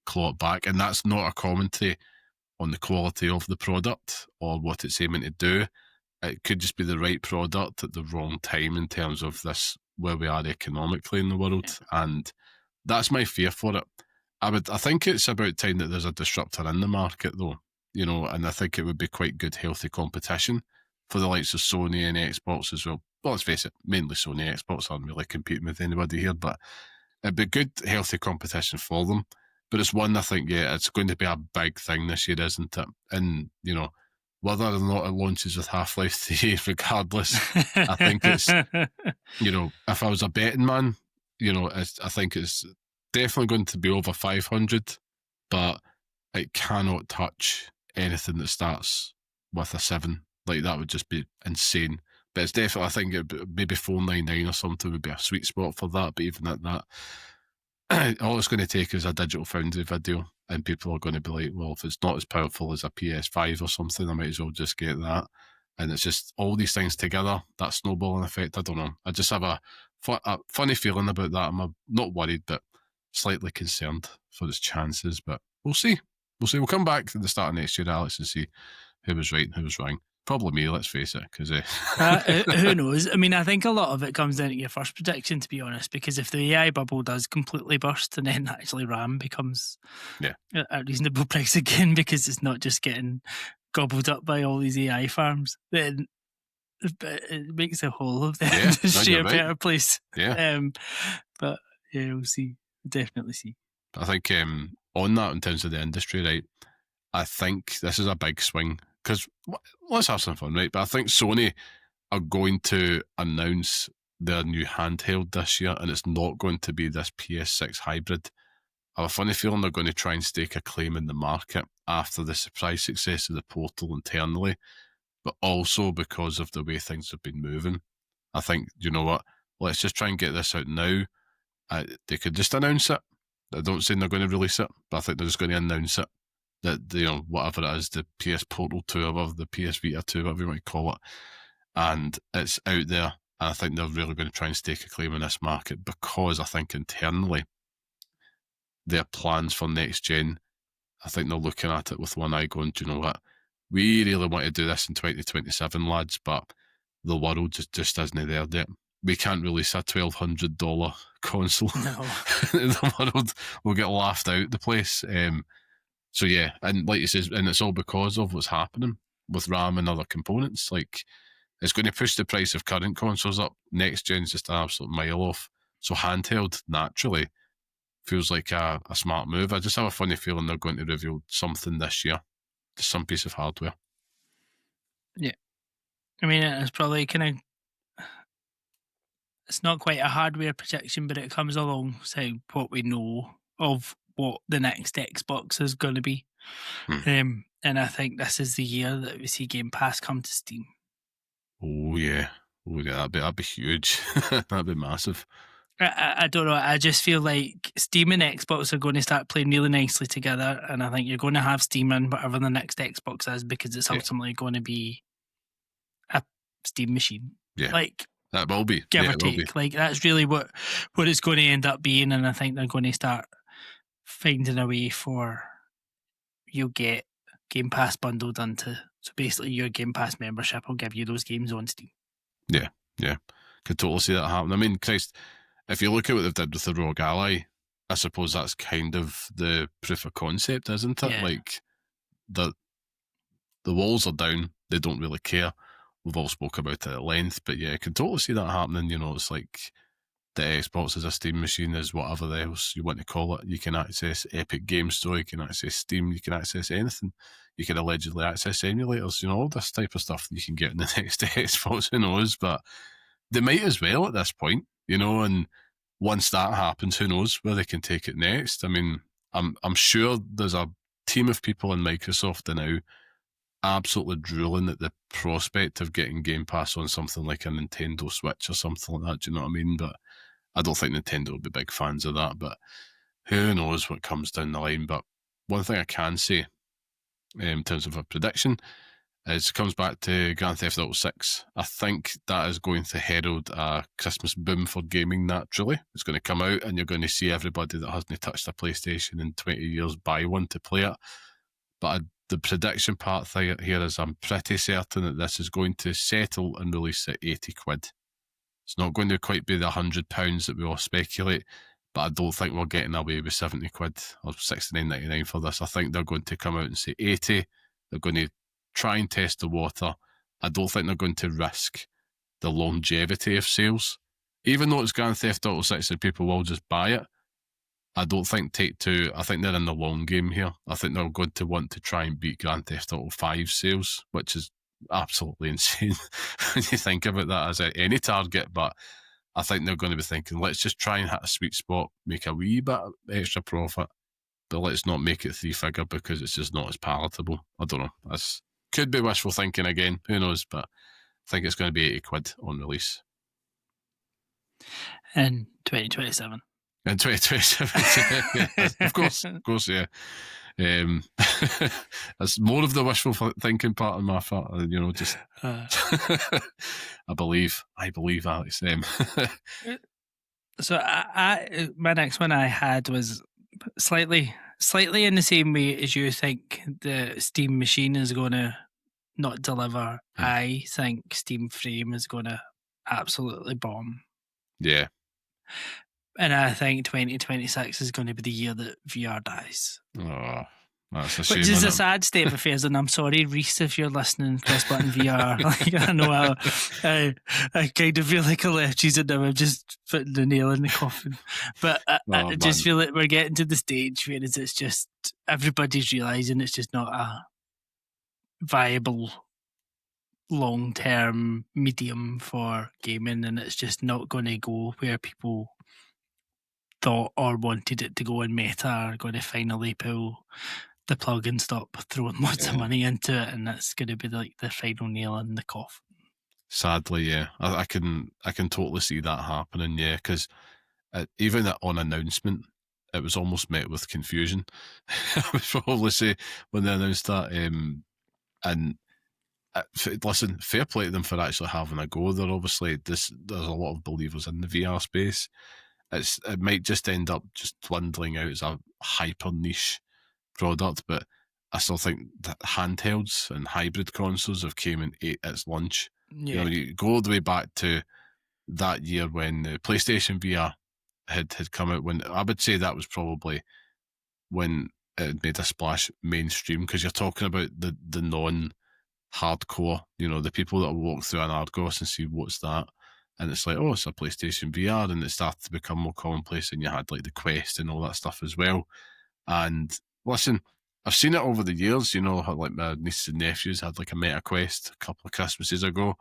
claw it back. And that's not a commentary on the quality of the product or what it's aiming to do. It could just be the right product at the wrong time in terms of this, where we are economically in the world. And that's my fear for it. I think it's about time that there's a disruptor in the market though, and I think it would be quite good, healthy competition for the likes of Sony and Xbox as well. Well, let's face it, mainly Sony. Xbox aren't really competing with anybody here, but it'd be good, healthy competition for them. But it's one I think, it's going to be a big thing this year, isn't it? And, whether or not it launches with Half-Life 3, regardless, I think it's, if I was a betting man, I think it's definitely going to be over 500, but it cannot touch anything that starts with a 7. Like, that would just be insane. But it's definitely, I think maybe 499 or something would be a sweet spot for that. But even at that, all it's going to take is a Digital Foundry video, and people are going to be like, well, if it's not as powerful as a PS5 or something, I might as well just get that. And it's just all these things together, that snowballing effect. I don't know. I just have a funny feeling about that. I'm not worried, but slightly concerned for its chances. But we'll see. We'll come back at the start of next year, Alex, and see who was right and who was wrong. Probably me, let's face it, because who knows? I mean, I think a lot of it comes down to your first prediction, to be honest, because if the AI bubble does completely burst and then actually RAM becomes a reasonable price again because it's not just getting gobbled up by all these AI farms, then it makes the whole of the industry a better place. Yeah. But yeah, we'll see. We'll definitely see. I think on that, in terms of the industry, right, I think this is a big swing. Because let's have some fun, right? But I think Sony are going to announce their new handheld this year, and it's not going to be this PS6 hybrid. I have a funny feeling they're going to try and stake a claim in the market after the surprise success of the Portal internally, but also because of the way things have been moving. I think, you know what? Let's just try and get this out now. They could just announce it. I don't say they're going to release it, but I think they're just going to announce it. That, whatever it is, the PS Portal 2 or the PS Vita 2, whatever you want to call it, and it's out there. And I think they're really going to try and stake a claim in this market because I think internally their plans for next gen, I think they're looking at it with one eye going, do you know what? We really want to do this in 2027, lads, but the world just isn't there yet. We can't release a $1,200 console. No. The world will get laughed out the place. So yeah, and like you said, and it's all because of what's happening with RAM and other components. Like, It's going to push the price of current consoles up. Next gen's just an absolute mile off. So handheld, naturally, feels like a smart move. I just have a funny feeling they're going to reveal something this year. Just some piece of hardware. Yeah. I mean, it's probably kind of... It's not quite a hardware projection, but it comes alongside what we know of what the next Xbox is going to be. And I think this is the year that we see Game Pass come to Steam. Oh yeah, that'd be huge. That'd be massive. I don't know. I just feel like Steam and Xbox are going to start playing really nicely together, and I think you're going to have Steam in whatever the next Xbox is, because it's ultimately going to be a Steam machine. Yeah, like that will be, give or take. Like that's really what it's going to end up being, and I think they're going to start finding a way for you'll get Game Pass bundled into. So basically, your Game Pass membership will give you those games on Steam. Yeah, could totally see that happen. I mean, Christ, if you look at what they've did with the Rogue Ally, I suppose that's kind of the proof of concept, isn't it? Yeah. Like the walls are down; they don't really care. We've all spoke about it at length, but yeah, I can totally see that happening. You know, it's like the Xbox is a Steam machine, is whatever else you want to call it. You can access Epic Game Store, you can access Steam, you can access anything. You can allegedly access emulators, you know, all this type of stuff that you can get in the next Xbox, who knows? But they might as well at this point, you know, and once that happens, who knows where they can take it next. I mean, I'm sure there's a team of people in Microsoft now absolutely drooling at the prospect of getting Game Pass on something like a Nintendo Switch or something like that, do you know what I mean? But I don't think Nintendo will be big fans of that, but who knows what comes down the line. But one thing I can say, in terms of a prediction, is it comes back to Grand Theft Auto 6. I think that is going to herald a Christmas boom for gaming naturally. It's going to come out and you're going to see everybody that hasn't touched a PlayStation in 20 years buy one to play it. But the prediction part here is I'm pretty certain that this is going to settle and release at 80 quid. It's not going to quite be the £100 that we all speculate, but I don't think we're getting away with 70 quid or 69.99 for this. I think they're going to come out and say 80. They're going to try and test the water. I don't think they're going to risk the longevity of sales. Even though it's Grand Theft Auto 6 and people will just buy it, I don't think Take-Two, I think they're in the long game here. I think they're going to want to try and beat Grand Theft Auto 5 sales, which is absolutely insane when you think about that as any target. But I think they're going to be thinking, let's just try and hit a sweet spot, make a wee bit of extra profit, but let's not make it 3-figure because it's just not as palatable. I don't know. That's could be wishful thinking again. Who knows? But I think it's going to be 80 quid on release. In 2027. In 2027, yeah, of course, yeah. That's more of the wishful thinking part on my part, you know. Just I believe, Alex. So my next one I had was slightly in the same way as you think the Steam machine is going to not deliver. I think Steam Frame is going to absolutely bomb. Yeah. And I think 2026 is going to be the year that VR dies. Oh, that's a shame. Which is a sad state of affairs, and I'm sorry, Reese, if you're listening, Press Button VR. Like, I know I kind of feel like a left cheese and now I'm just putting the nail in the coffin. But I just feel like we're getting to the stage where it's just everybody's realising it's just not a viable long-term medium for gaming, and it's just not going to go where people thought or wanted it to go, and Meta are going to finally pull the plug and stop throwing lots of money into it, and that's going to be like the final nail in the coffin. Sadly, yeah, I can totally see that happening. Yeah, because even on announcement, it was almost met with confusion. I would probably say when they announced that. And listen, fair play to them for actually having a go. They're obviously there's a lot of believers in the VR space. It might just end up just dwindling out as a hyper niche product, but I still think that handhelds and hybrid consoles have came and ate its lunch. Yeah. You know, you go all the way back to that year when the PlayStation VR had come out. When I would say that was probably when it made a splash mainstream, because you're talking about the non hardcore, the people that will walk through an Argos and see what's that. And it's like, oh, it's a PlayStation VR, and it started to become more commonplace, and you had like the Quest and all that stuff as well. And listen, I've seen it over the years, like my nieces and nephews had like a Meta Quest a couple of Christmases ago.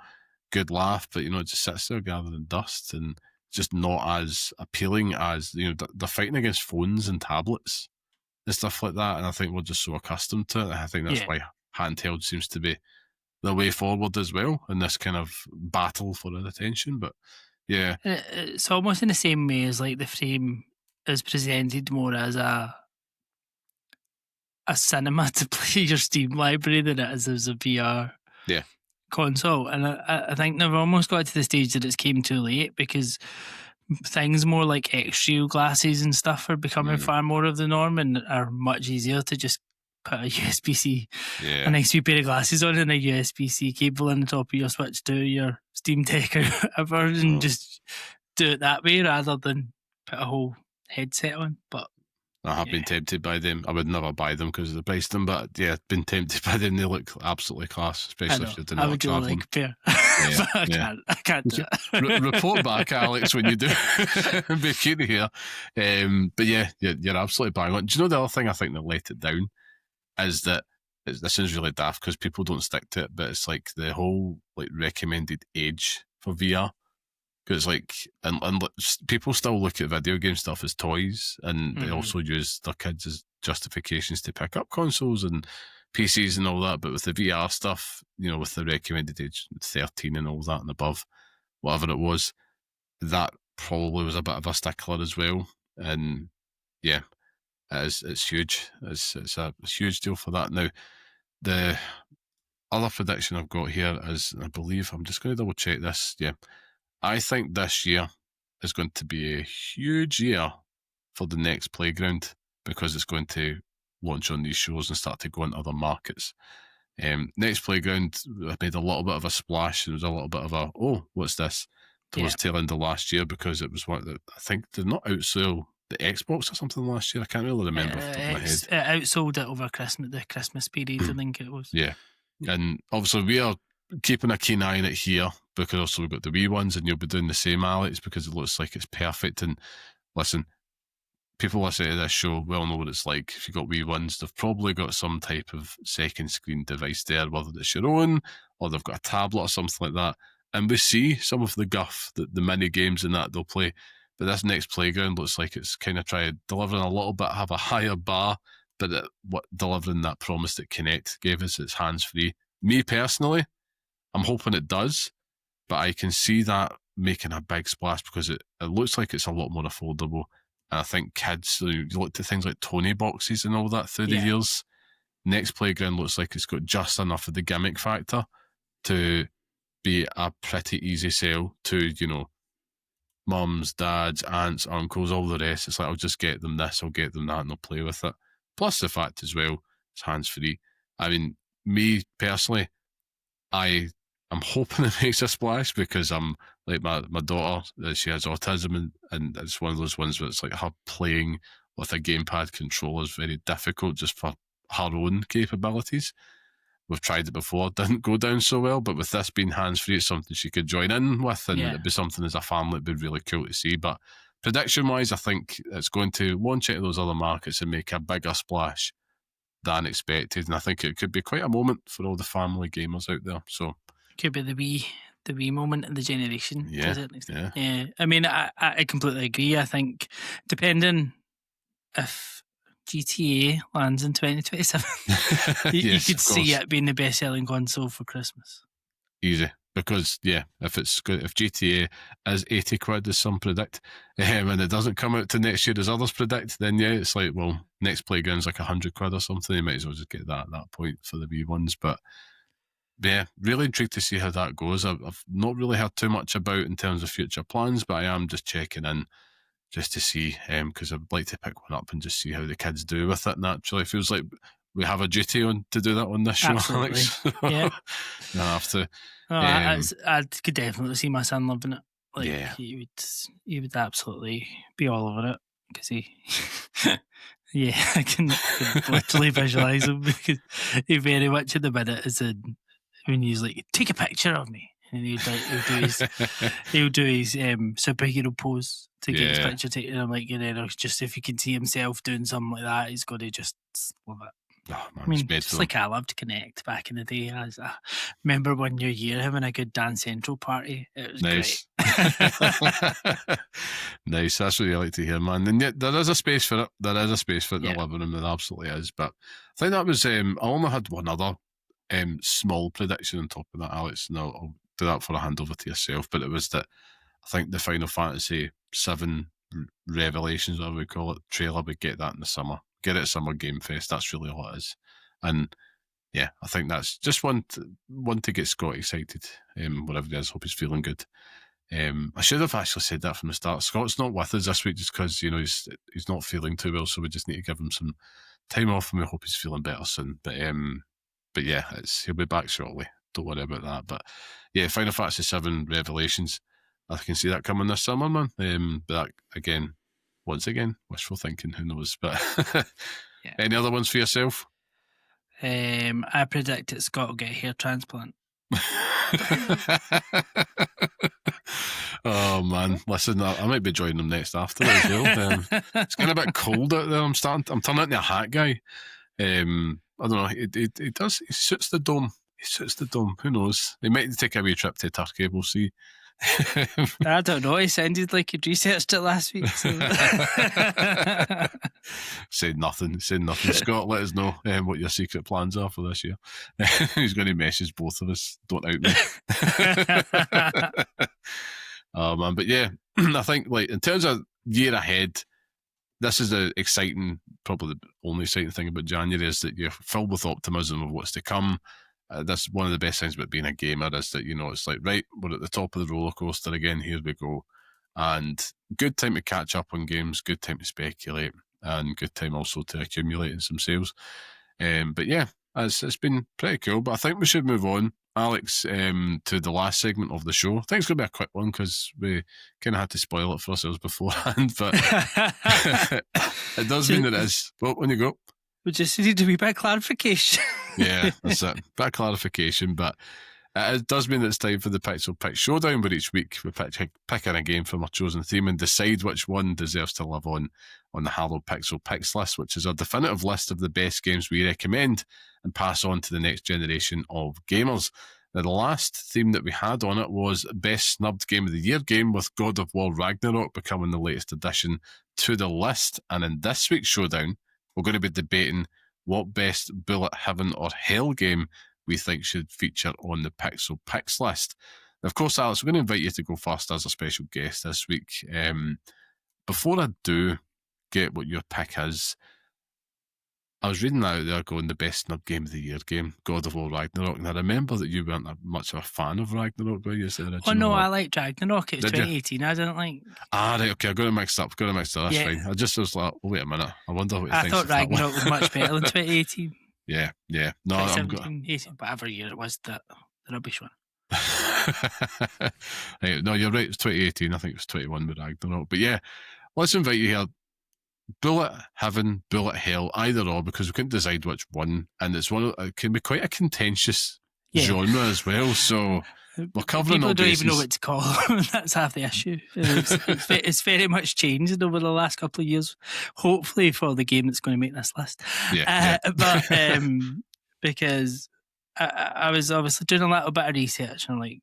Good laugh, but it just sits there gathering dust and just not as appealing as, they're fighting against phones and tablets and stuff like that. And I think we're just so accustomed to it. I think that's why handheld seems to be the way forward as well in this kind of battle for our attention. But yeah, it's almost in the same way as like the frame is presented more as a cinema to play your Steam library than it is as a VR console. And I think they've almost got to the stage that it's came too late, because things more like X-Shield glasses and stuff are becoming far more of the norm and are much easier to just put a USB-C, a nice wee pair of glasses on and a USB-C cable on the top of your Switch to your Steam Deck or whatever, and just do it that way rather than put a whole headset on. But I have been tempted by them. I would never buy them because of the price of them, but been tempted by them. They look absolutely class, especially if you're doing a lot of traveling. I can't do it. Report back, Alex, when you do. Be cute to hear. But yeah, you're absolutely bang on. Do you know the other thing I think that let it down is that this is really daft because people don't stick to it, but it's like the whole like recommended age for VR. Because like, and people still look at video game stuff as toys, and they also use their kids as justifications to pick up consoles and PCs and all that. But with the VR stuff, with the recommended age 13 and all that and above, whatever it was, that probably was a bit of a stickler as well. And yeah, it's huge. It's a huge deal for that. Now, the other prediction I've got here is, I believe, I'm just going to double check this. Yeah. I think this year is going to be a huge year for the next Playground, because it's going to launch on these shows and start to go into other markets. Next Playground made a little bit of a splash. There was a little bit of a, oh, what's this? Towards the tail end of last year, because it was one that I think did not outsell the Xbox or something last year. I can't really remember off the top of my head. It outsold it over the Christmas period, I think it was. Yeah. And obviously we are keeping a keen eye on it here, because also we've got the Wii ones, and you'll be doing the same, Alex, because it looks like it's perfect. And listen, people listening to this show well know what it's like. If you've got Wii ones, they've probably got some type of second screen device there, whether it's your own or they've got a tablet or something like that. And we see some of the guff, the mini games and that they'll play. But this next Playground looks like it's kind of trying delivering a little bit, have a higher bar, but delivering that promise that Kinect gave us. It's hands-free. Me personally, I'm hoping it does, but I can see that making a big splash, because it looks like it's a lot more affordable. And I think kids, you look at things like Tony boxes and all that through the years. Next Playground looks like it's got just enough of the gimmick factor to be a pretty easy sell to, mums, dads, aunts, uncles, all the rest. It's like, I'll just get them this, I'll get them that, and they'll play with it. Plus the fact as well, it's hands-free. I mean, me personally, I'm hoping it makes a splash, because I'm like my daughter, she has autism, and it's one of those ones where it's like her playing with a gamepad controller is very difficult just for her own capabilities. We've tried it before, didn't go down so well, but with this being hands-free, it's something she could join in with, and it'd be something as a family, it'd be really cool to see. But prediction-wise, I think it's going to launch into those other markets and make a bigger splash than expected, and I think it could be quite a moment for all the family gamers out there. So could be the wee moment of the generation. Yeah. I mean, I completely agree. I think depending if GTA lands in 2027, you could see it being the best-selling console for Christmas. Easy. Because, if GTA is 80 quid, as some predict, and it doesn't come out to next year as others predict, then it's like, well, next Playground's like 100 quid or something. You might as well just get that at that point for the Wii ones. But yeah, really intrigued to see how that goes. I've not really heard too much about in terms of future plans, but I am just checking in just to see, because I'd like to pick one up and just see how the kids do with it. Naturally, it feels like we have a duty to do that on this show, Absolutely. Alex. Yeah. I have to. I could definitely see my son loving it. Like, he would absolutely be all over it, because I can literally visualise him, because he very much at the minute is in when he's like, take a picture of me, and he'll do his superhero pose to get his picture taken. And I'm like, you know, just if you can see himself doing something like that, he's got to just love it. Oh, man, I mean, just like I loved Connect back in the day. I remember one New Year having a good Dance Central party. It was nice. Great. Nice. That's what you like to hear, man. And yet there is a space for it. There is a space for it in Yeah. the living room. There absolutely is. But I think that was, I only had one other small prediction on top of that, Alex. No, I'll do that for a handover to yourself. But it was that I think the Final Fantasy VII Revelations, whatever we call it, trailer, would get that in the summer. Get it at Summer Game Fest. That's really all it is. And yeah, I think that's just one to get Scott excited. Whatever it is, hope he's feeling good. I should have actually said that from the start. Scott's not with us this week just because, you know, he's not feeling too well, so we just need to give him some time off, and we hope he's feeling better soon. But yeah, he'll be back shortly. Don't worry about that. But yeah, Final Fantasy VII Revelations, I can see that coming this summer, man. But that, once again, wishful thinking, who knows? But yeah. Any other ones for yourself? I predict that Scott will get a hair transplant. Oh man, listen, I might be joining them next after as well. It's getting a bit cold out there. I'm turning into a hat guy. I don't know. He does. He suits the dome. Who knows? He might take a wee trip to Turkey. We'll see. I don't know. He sounded like he'd researched it last week. So. Said nothing. Scott, let us know what your secret plans are for this year. He's going to message both of us. Don't out me. Oh man, but yeah, I think like in terms of year ahead, this is the exciting, probably the only exciting thing about January is that you're filled with optimism of what's to come. That's one of the best things about being a gamer is that, you know, it's like, right, we're at the top of the roller coaster again, here we go. And good time to catch up on games, good time to speculate, and good time also to accumulate in some sales. But yeah, it's been pretty cool. But I think we should move on, Alex, to the last segment of the show. I think it's going to be a quick one because we kind of had to spoil it for ourselves beforehand. But it does mean that it is. Well, when you go. We just need to be a bit of clarification. Yeah, that's it. Bit of clarification, but it does mean that it's time for the Pixel Picks Showdown, where each week we pick in a game from our chosen theme and decide which one deserves to live on the Halo Pixel Picks list, which is our definitive list of the best games we recommend and pass on to the next generation of gamers. Now, the last theme that we had on it was Best Snubbed Game of the Year game, with God of War Ragnarok becoming the latest addition to the list. And in this week's Showdown, we're going to be debating what best bullet heaven or hell game we think should feature on the Pixel Picks list. Now, of course, Alex, we're going to invite you to go first as a special guest this week. Before I do get what your pick is, I was reading out there going the best snub game of the year game, God of War Ragnarok, and I remember that you weren't much of a fan of Ragnarok, were you? Oh no, I liked Ragnarok. It was 2018. I didn't like. Right, okay, I got it mixed up. That's fine. I was like, wait a minute. I wonder what he thinks. I thought Ragnarok was much better than 2018. Yeah. No, 2017, 18, whatever year it was, the rubbish one. Hey, no, you're right. It's 2018. I think it was 21 with Ragnarok. But yeah, let's invite you here. Bullet heaven, bullet hell, either or, because we couldn't decide which one, and it can be quite a contentious genre as well. So we're covering all bases. People don't even know what to call. That's half the issue. It's very much changed over the last couple of years. Hopefully for the game that's going to make this list. But because I was obviously doing a little bit of research, and like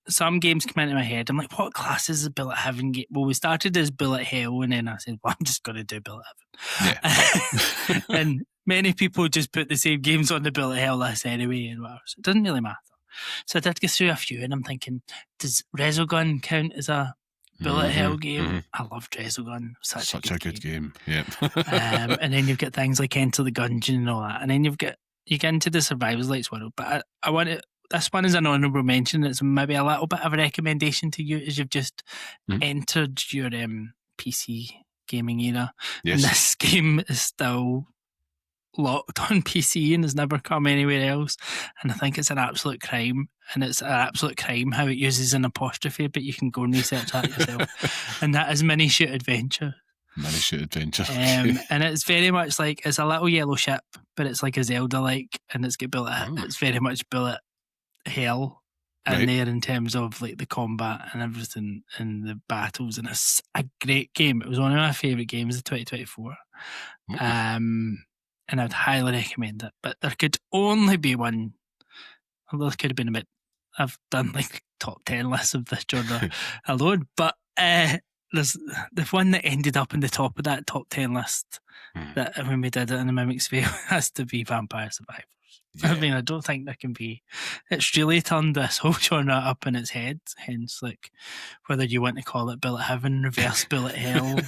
some games come into my head. I'm like, what class is a bullet heaven game? Well, we started as bullet hell, and then I said, well, I'm just going to do bullet heaven. Yeah. And many people just put the same games on the bullet hell list anyway, and whatever. So it doesn't really matter. So I did go through a few, and I'm thinking, does Resogun count as a bullet hell game? Mm-hmm. I loved Resogun. Such a good game. Yeah. And then you've got things like Enter the Gungeon and all that, and then you get into the Survivors Lights world. But I want it. This one is an honourable mention. It's maybe a little bit of a recommendation to you as you've just entered your PC gaming era. Yes. And this game is still locked on PC and has never come anywhere else. And I think it's an absolute crime. And it's an absolute crime how it uses an apostrophe, but you can go and research that yourself. And that is Mini Shoot Adventure. And it's very much like, it's a little yellow ship, but it's like a Zelda-like, and it's got bullet. It's very much bullet hell in Right. there in terms of like the combat and everything and the battles, and it's a great game. It was one of my favourite games of 2024. And I'd highly recommend it. But there could only be one, although there could have been a bit. I've done like top 10 lists of this genre alone, but there's the one that ended up in the top of that top 10 list that when we did it in the Mimic Sphere has to be Vampire Survivors. Yeah. I mean, I don't think there can be. It's really turned this whole genre up in its head. Hence, like whether you want to call it Bullet Heaven, Reverse Bullet Hell,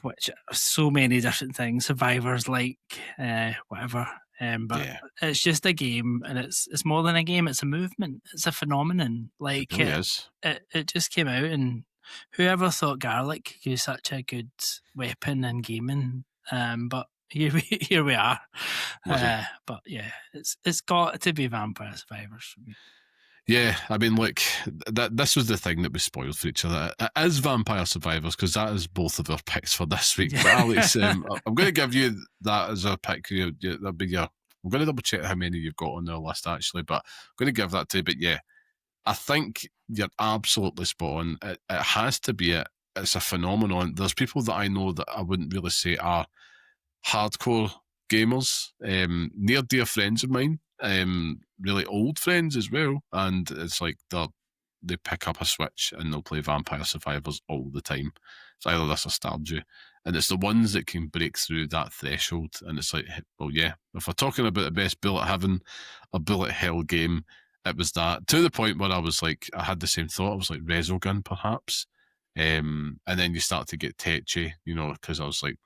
which are so many different things. Survivors, like whatever. But Yeah. it's just a game, and it's more than a game. It's a movement. It's a phenomenon. Like It really is. it just came out, and whoever thought garlic was such a good weapon in gaming? But here we are. But yeah, it's got to be Vampire Survivors for me. Yeah, I mean, like this was the thing that was spoiled for each other. It is Vampire Survivors because that is both of our picks for this week. But Alex, I'm going to give you that as a pick. That'll be your. I'm going to double check how many you've got on the list actually, but I'm going to give that to you. But yeah, I think you're absolutely spot on. It has to be it. It's a phenomenon. There's people that I know that I wouldn't really say are hardcore gamers, near dear friends of mine, really old friends as well, and it's like they pick up a Switch and they'll play Vampire Survivors all the time. It's either this or Stardew, and it's the ones that can break through that threshold. And it's like, well, yeah, if we're talking about the best bullet heaven or bullet hell game, it was that, to the point where I was like, I had the same thought. I was like, Resogun perhaps, and then you start to get tetchy, because I was like,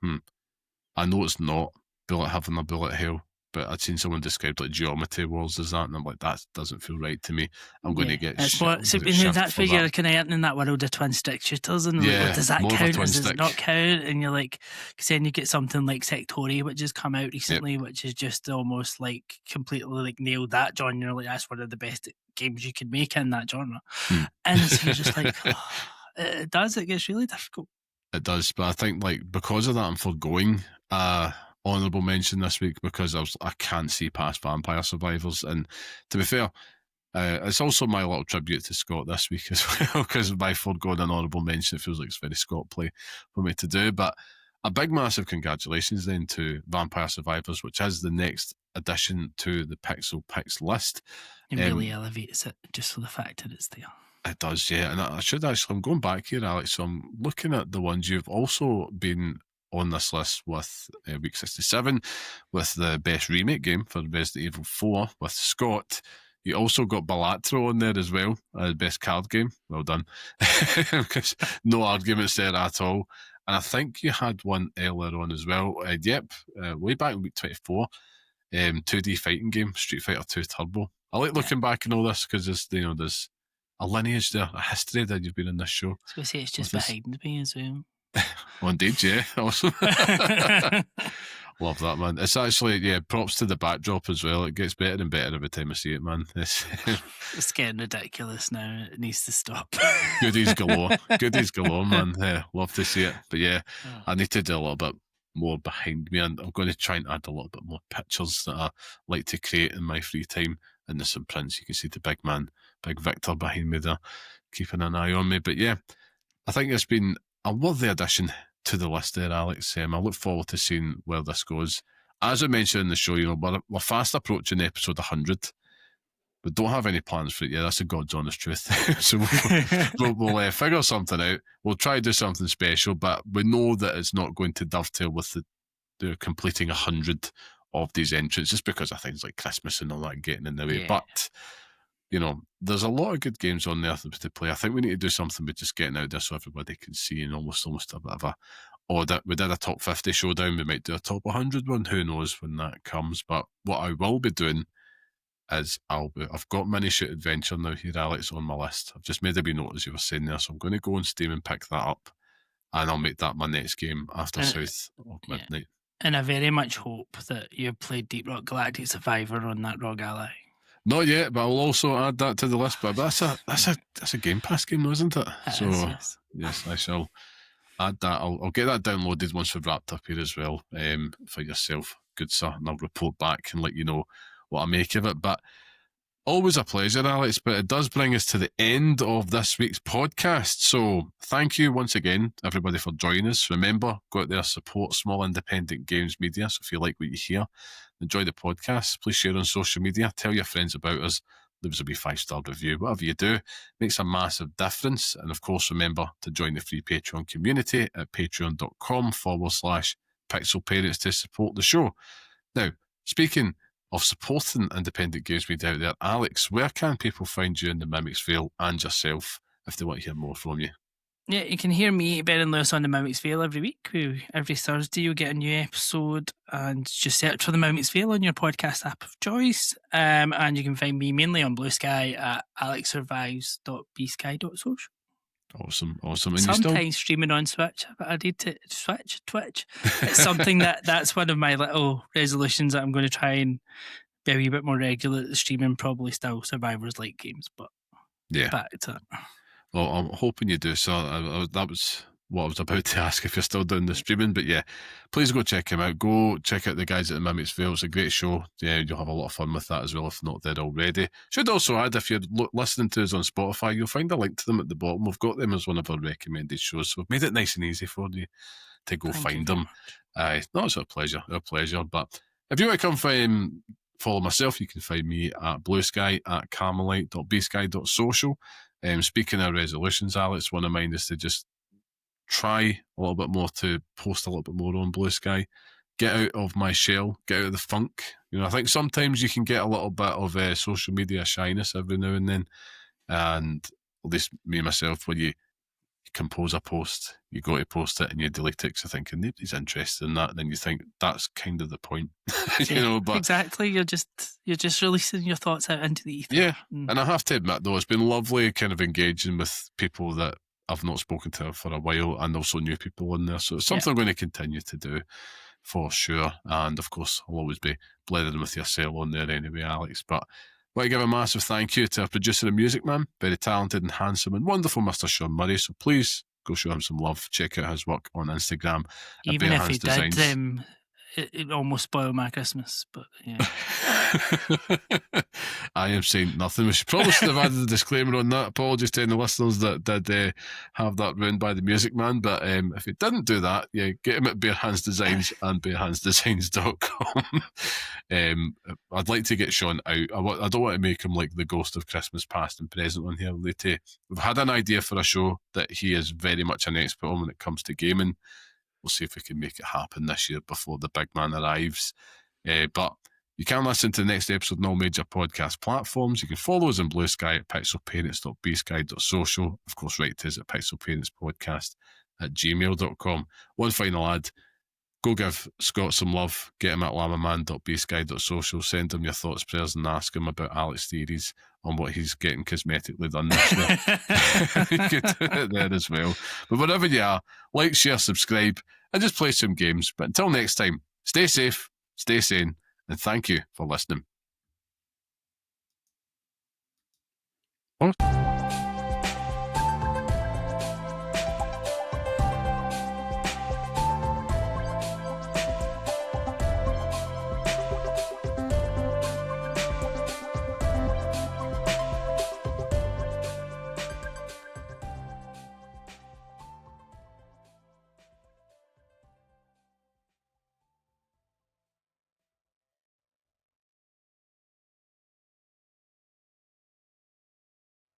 I know it's not bullet heaven or bullet hell, but I'd seen someone describe like Geometry Wars as that, and I'm like, that doesn't feel right to me. I'm going to get that's shit. what. So that's where you're kind of in that world of twin stick shooters, and like, does that count? Does it not count? And you're like, because then you get something like Sectori, which has come out recently, which is just almost like completely like nailed that genre. You're like, that's one of the best games you can make in that genre, and so you're just like, it does. It gets really difficult. It does, but I think like because of that, I'm foregoing honourable mention this week because I can't see past Vampire Survivors. And to be fair, it's also my little tribute to Scott this week as well, because by foregoing an honourable mention, it feels like it's very Scott play for me to do. But a big massive congratulations then to Vampire Survivors, which is the next addition to the Pixel Picks list. It really elevates it just for the fact that it's there. It does, yeah. And I should actually, I'm going back here, Alex. So I'm looking at the ones you've also been on this list with week 67, with the best remake game for Resident Evil 4 with Scott. You also got Balatro on there as well, best card game. Well done. Because no arguments there at all. And I think you had one earlier on as well. Way back in week 24, 2D fighting game, Street Fighter 2 Turbo. I like looking back on all this because there's a lineage there, a history that you've been in this show. I was going to say, it's just behind me as well. Oh, indeed, yeah. Awesome. Love that, man. It's actually, props to the backdrop as well. It gets better and better every time I see it, man. It's getting ridiculous now. It needs to stop. Goodies galore. Goodies galore, man. Love to see it. But yeah, I need to do a little bit more behind me, and I'm going to try and add a little bit more pictures that I like to create in my free time. And there's some prints. You can see the big man, Big Victor behind me there, keeping an eye on me. But yeah, I think it's been a worthy addition to the list there, Alex. I look forward to seeing where this goes. As I mentioned in the show, we're fast approaching episode 100. We don't have any plans for it yet. That's the God's honest truth. So we'll figure something out. We'll try to do something special, but we know that it's not going to dovetail with the completing 100 of these entrants, just because of things like Christmas and all that getting in the way. Yeah. But there's a lot of good games on there to play. I think we need to do something with just getting out there so everybody can see, and almost a bit of a audit. We did a top 50 showdown. We might do a top 100 one. Who knows when that comes? But what I will be doing is I've got Mini Shoot Adventure now here, Alex, on my list. I've just made a wee note as you were saying there, so I'm going to go on Steam and pick that up, and I'll make that my next game after South of Midnight. And I very much hope that you've played Deep Rock Galactic Survivor on that Rogue Ally. Not yet, but I'll also add that to the list. But that's a Game Pass game, though, isn't it? Yes, I shall add that. I'll get that downloaded once we've wrapped up here as well, for yourself, good sir, and I'll report back and let you know what I make of it. But Always a pleasure, Alex, but it does bring us to the end of this week's podcast. So thank you once again, everybody, for joining us. Remember, go out there, support small independent games media. So if you like what you hear, enjoy the podcast, please share on social media, tell your friends about us, leave us a wee 5-star review. Whatever you do makes a massive difference. And of course, remember to join the free Patreon community at patreon.com/Pixel Parents to support the show. Now, speaking of supporting independent games media out there, Alex, where can people find you in the Mimics Vale and yourself if they want to hear more from you? Yeah, you can hear me, Ben and Lewis, on the Mimics Vale every week. Every Thursday you'll get a new episode, and just search for the Mimics Vale on your podcast app of choice. And you can find me mainly on Blue Sky at alexsurvives.bsky.social. Awesome. And sometimes streaming on Switch, but I need to Twitch. It's something that's one of my little resolutions that I'm going to try and be a wee bit more regular at the streaming. Probably still Survivors like games, but yeah, back to it. Well, I'm hoping you do. So that was what I was about to ask, if you're still doing the streaming. But yeah, please go check him out. Go check out the guys at the Mimics Vale. It's a great show. Yeah, you'll have a lot of fun with that as well, if not there already. Should also add, if you're listening to us on Spotify, you'll find a link to them at the bottom. We've got them as one of our recommended shows, so we've made it nice and easy for you to go find them. No, it's our pleasure. But if you want to come follow myself, you can find me at Blue Sky, at carmelite.bsky.social. Speaking of resolutions, Alex, one of mine is to just try a little bit more, to post a little bit more on Blue Sky, get out of my shell, get out of the funk. I think sometimes you can get a little bit of social media shyness every now and then, and at least me and myself, when you compose a post, you go to post it and you delete it because you're thinking nobody's interested in that, and then you think that's kind of the point. But exactly, you're just releasing your thoughts out into the ether. Yeah, and I have to admit though, it's been lovely kind of engaging with people that I've not spoken to for a while, and also new people in there. So it's something I'm going to continue to do for sure. And of course, I'll always be blending with yourself on there anyway, Alex. But I want to give a massive thank you to our producer and music man, very talented and handsome and wonderful Mr. Sean Murray. So please go show him some love. Check out his work on Instagram. Even if he did, it almost spoiled my Christmas, but yeah. I am saying nothing. We should have added a disclaimer on that. Apologies to any listeners that did have that ruined by the music man. But if it didn't do that, yeah, get him at Bare Hands Designs and barehandsdesigns.com. I'd like to get Sean out. I don't want to make him like the ghost of Christmas past and present on here. We've had an idea for a show that he is very much an expert on when it comes to gaming. We'll see if we can make it happen this year before the big man arrives. But you can listen to the next episode on all major podcast platforms. You can follow us on Blue Sky at pixelparents.bsky.social. Of course, write to us at pixelparentspodcast@gmail.com. One final ad. Go give Scott some love. Get him at llamaman.bsky.social. Send him your thoughts, prayers, and ask him about Alex's theories on what he's getting cosmetically done this year. You can do it there as well. But wherever you are, like, share, subscribe, and just play some games. But until next time, stay safe, stay sane, and thank you for listening. Oh.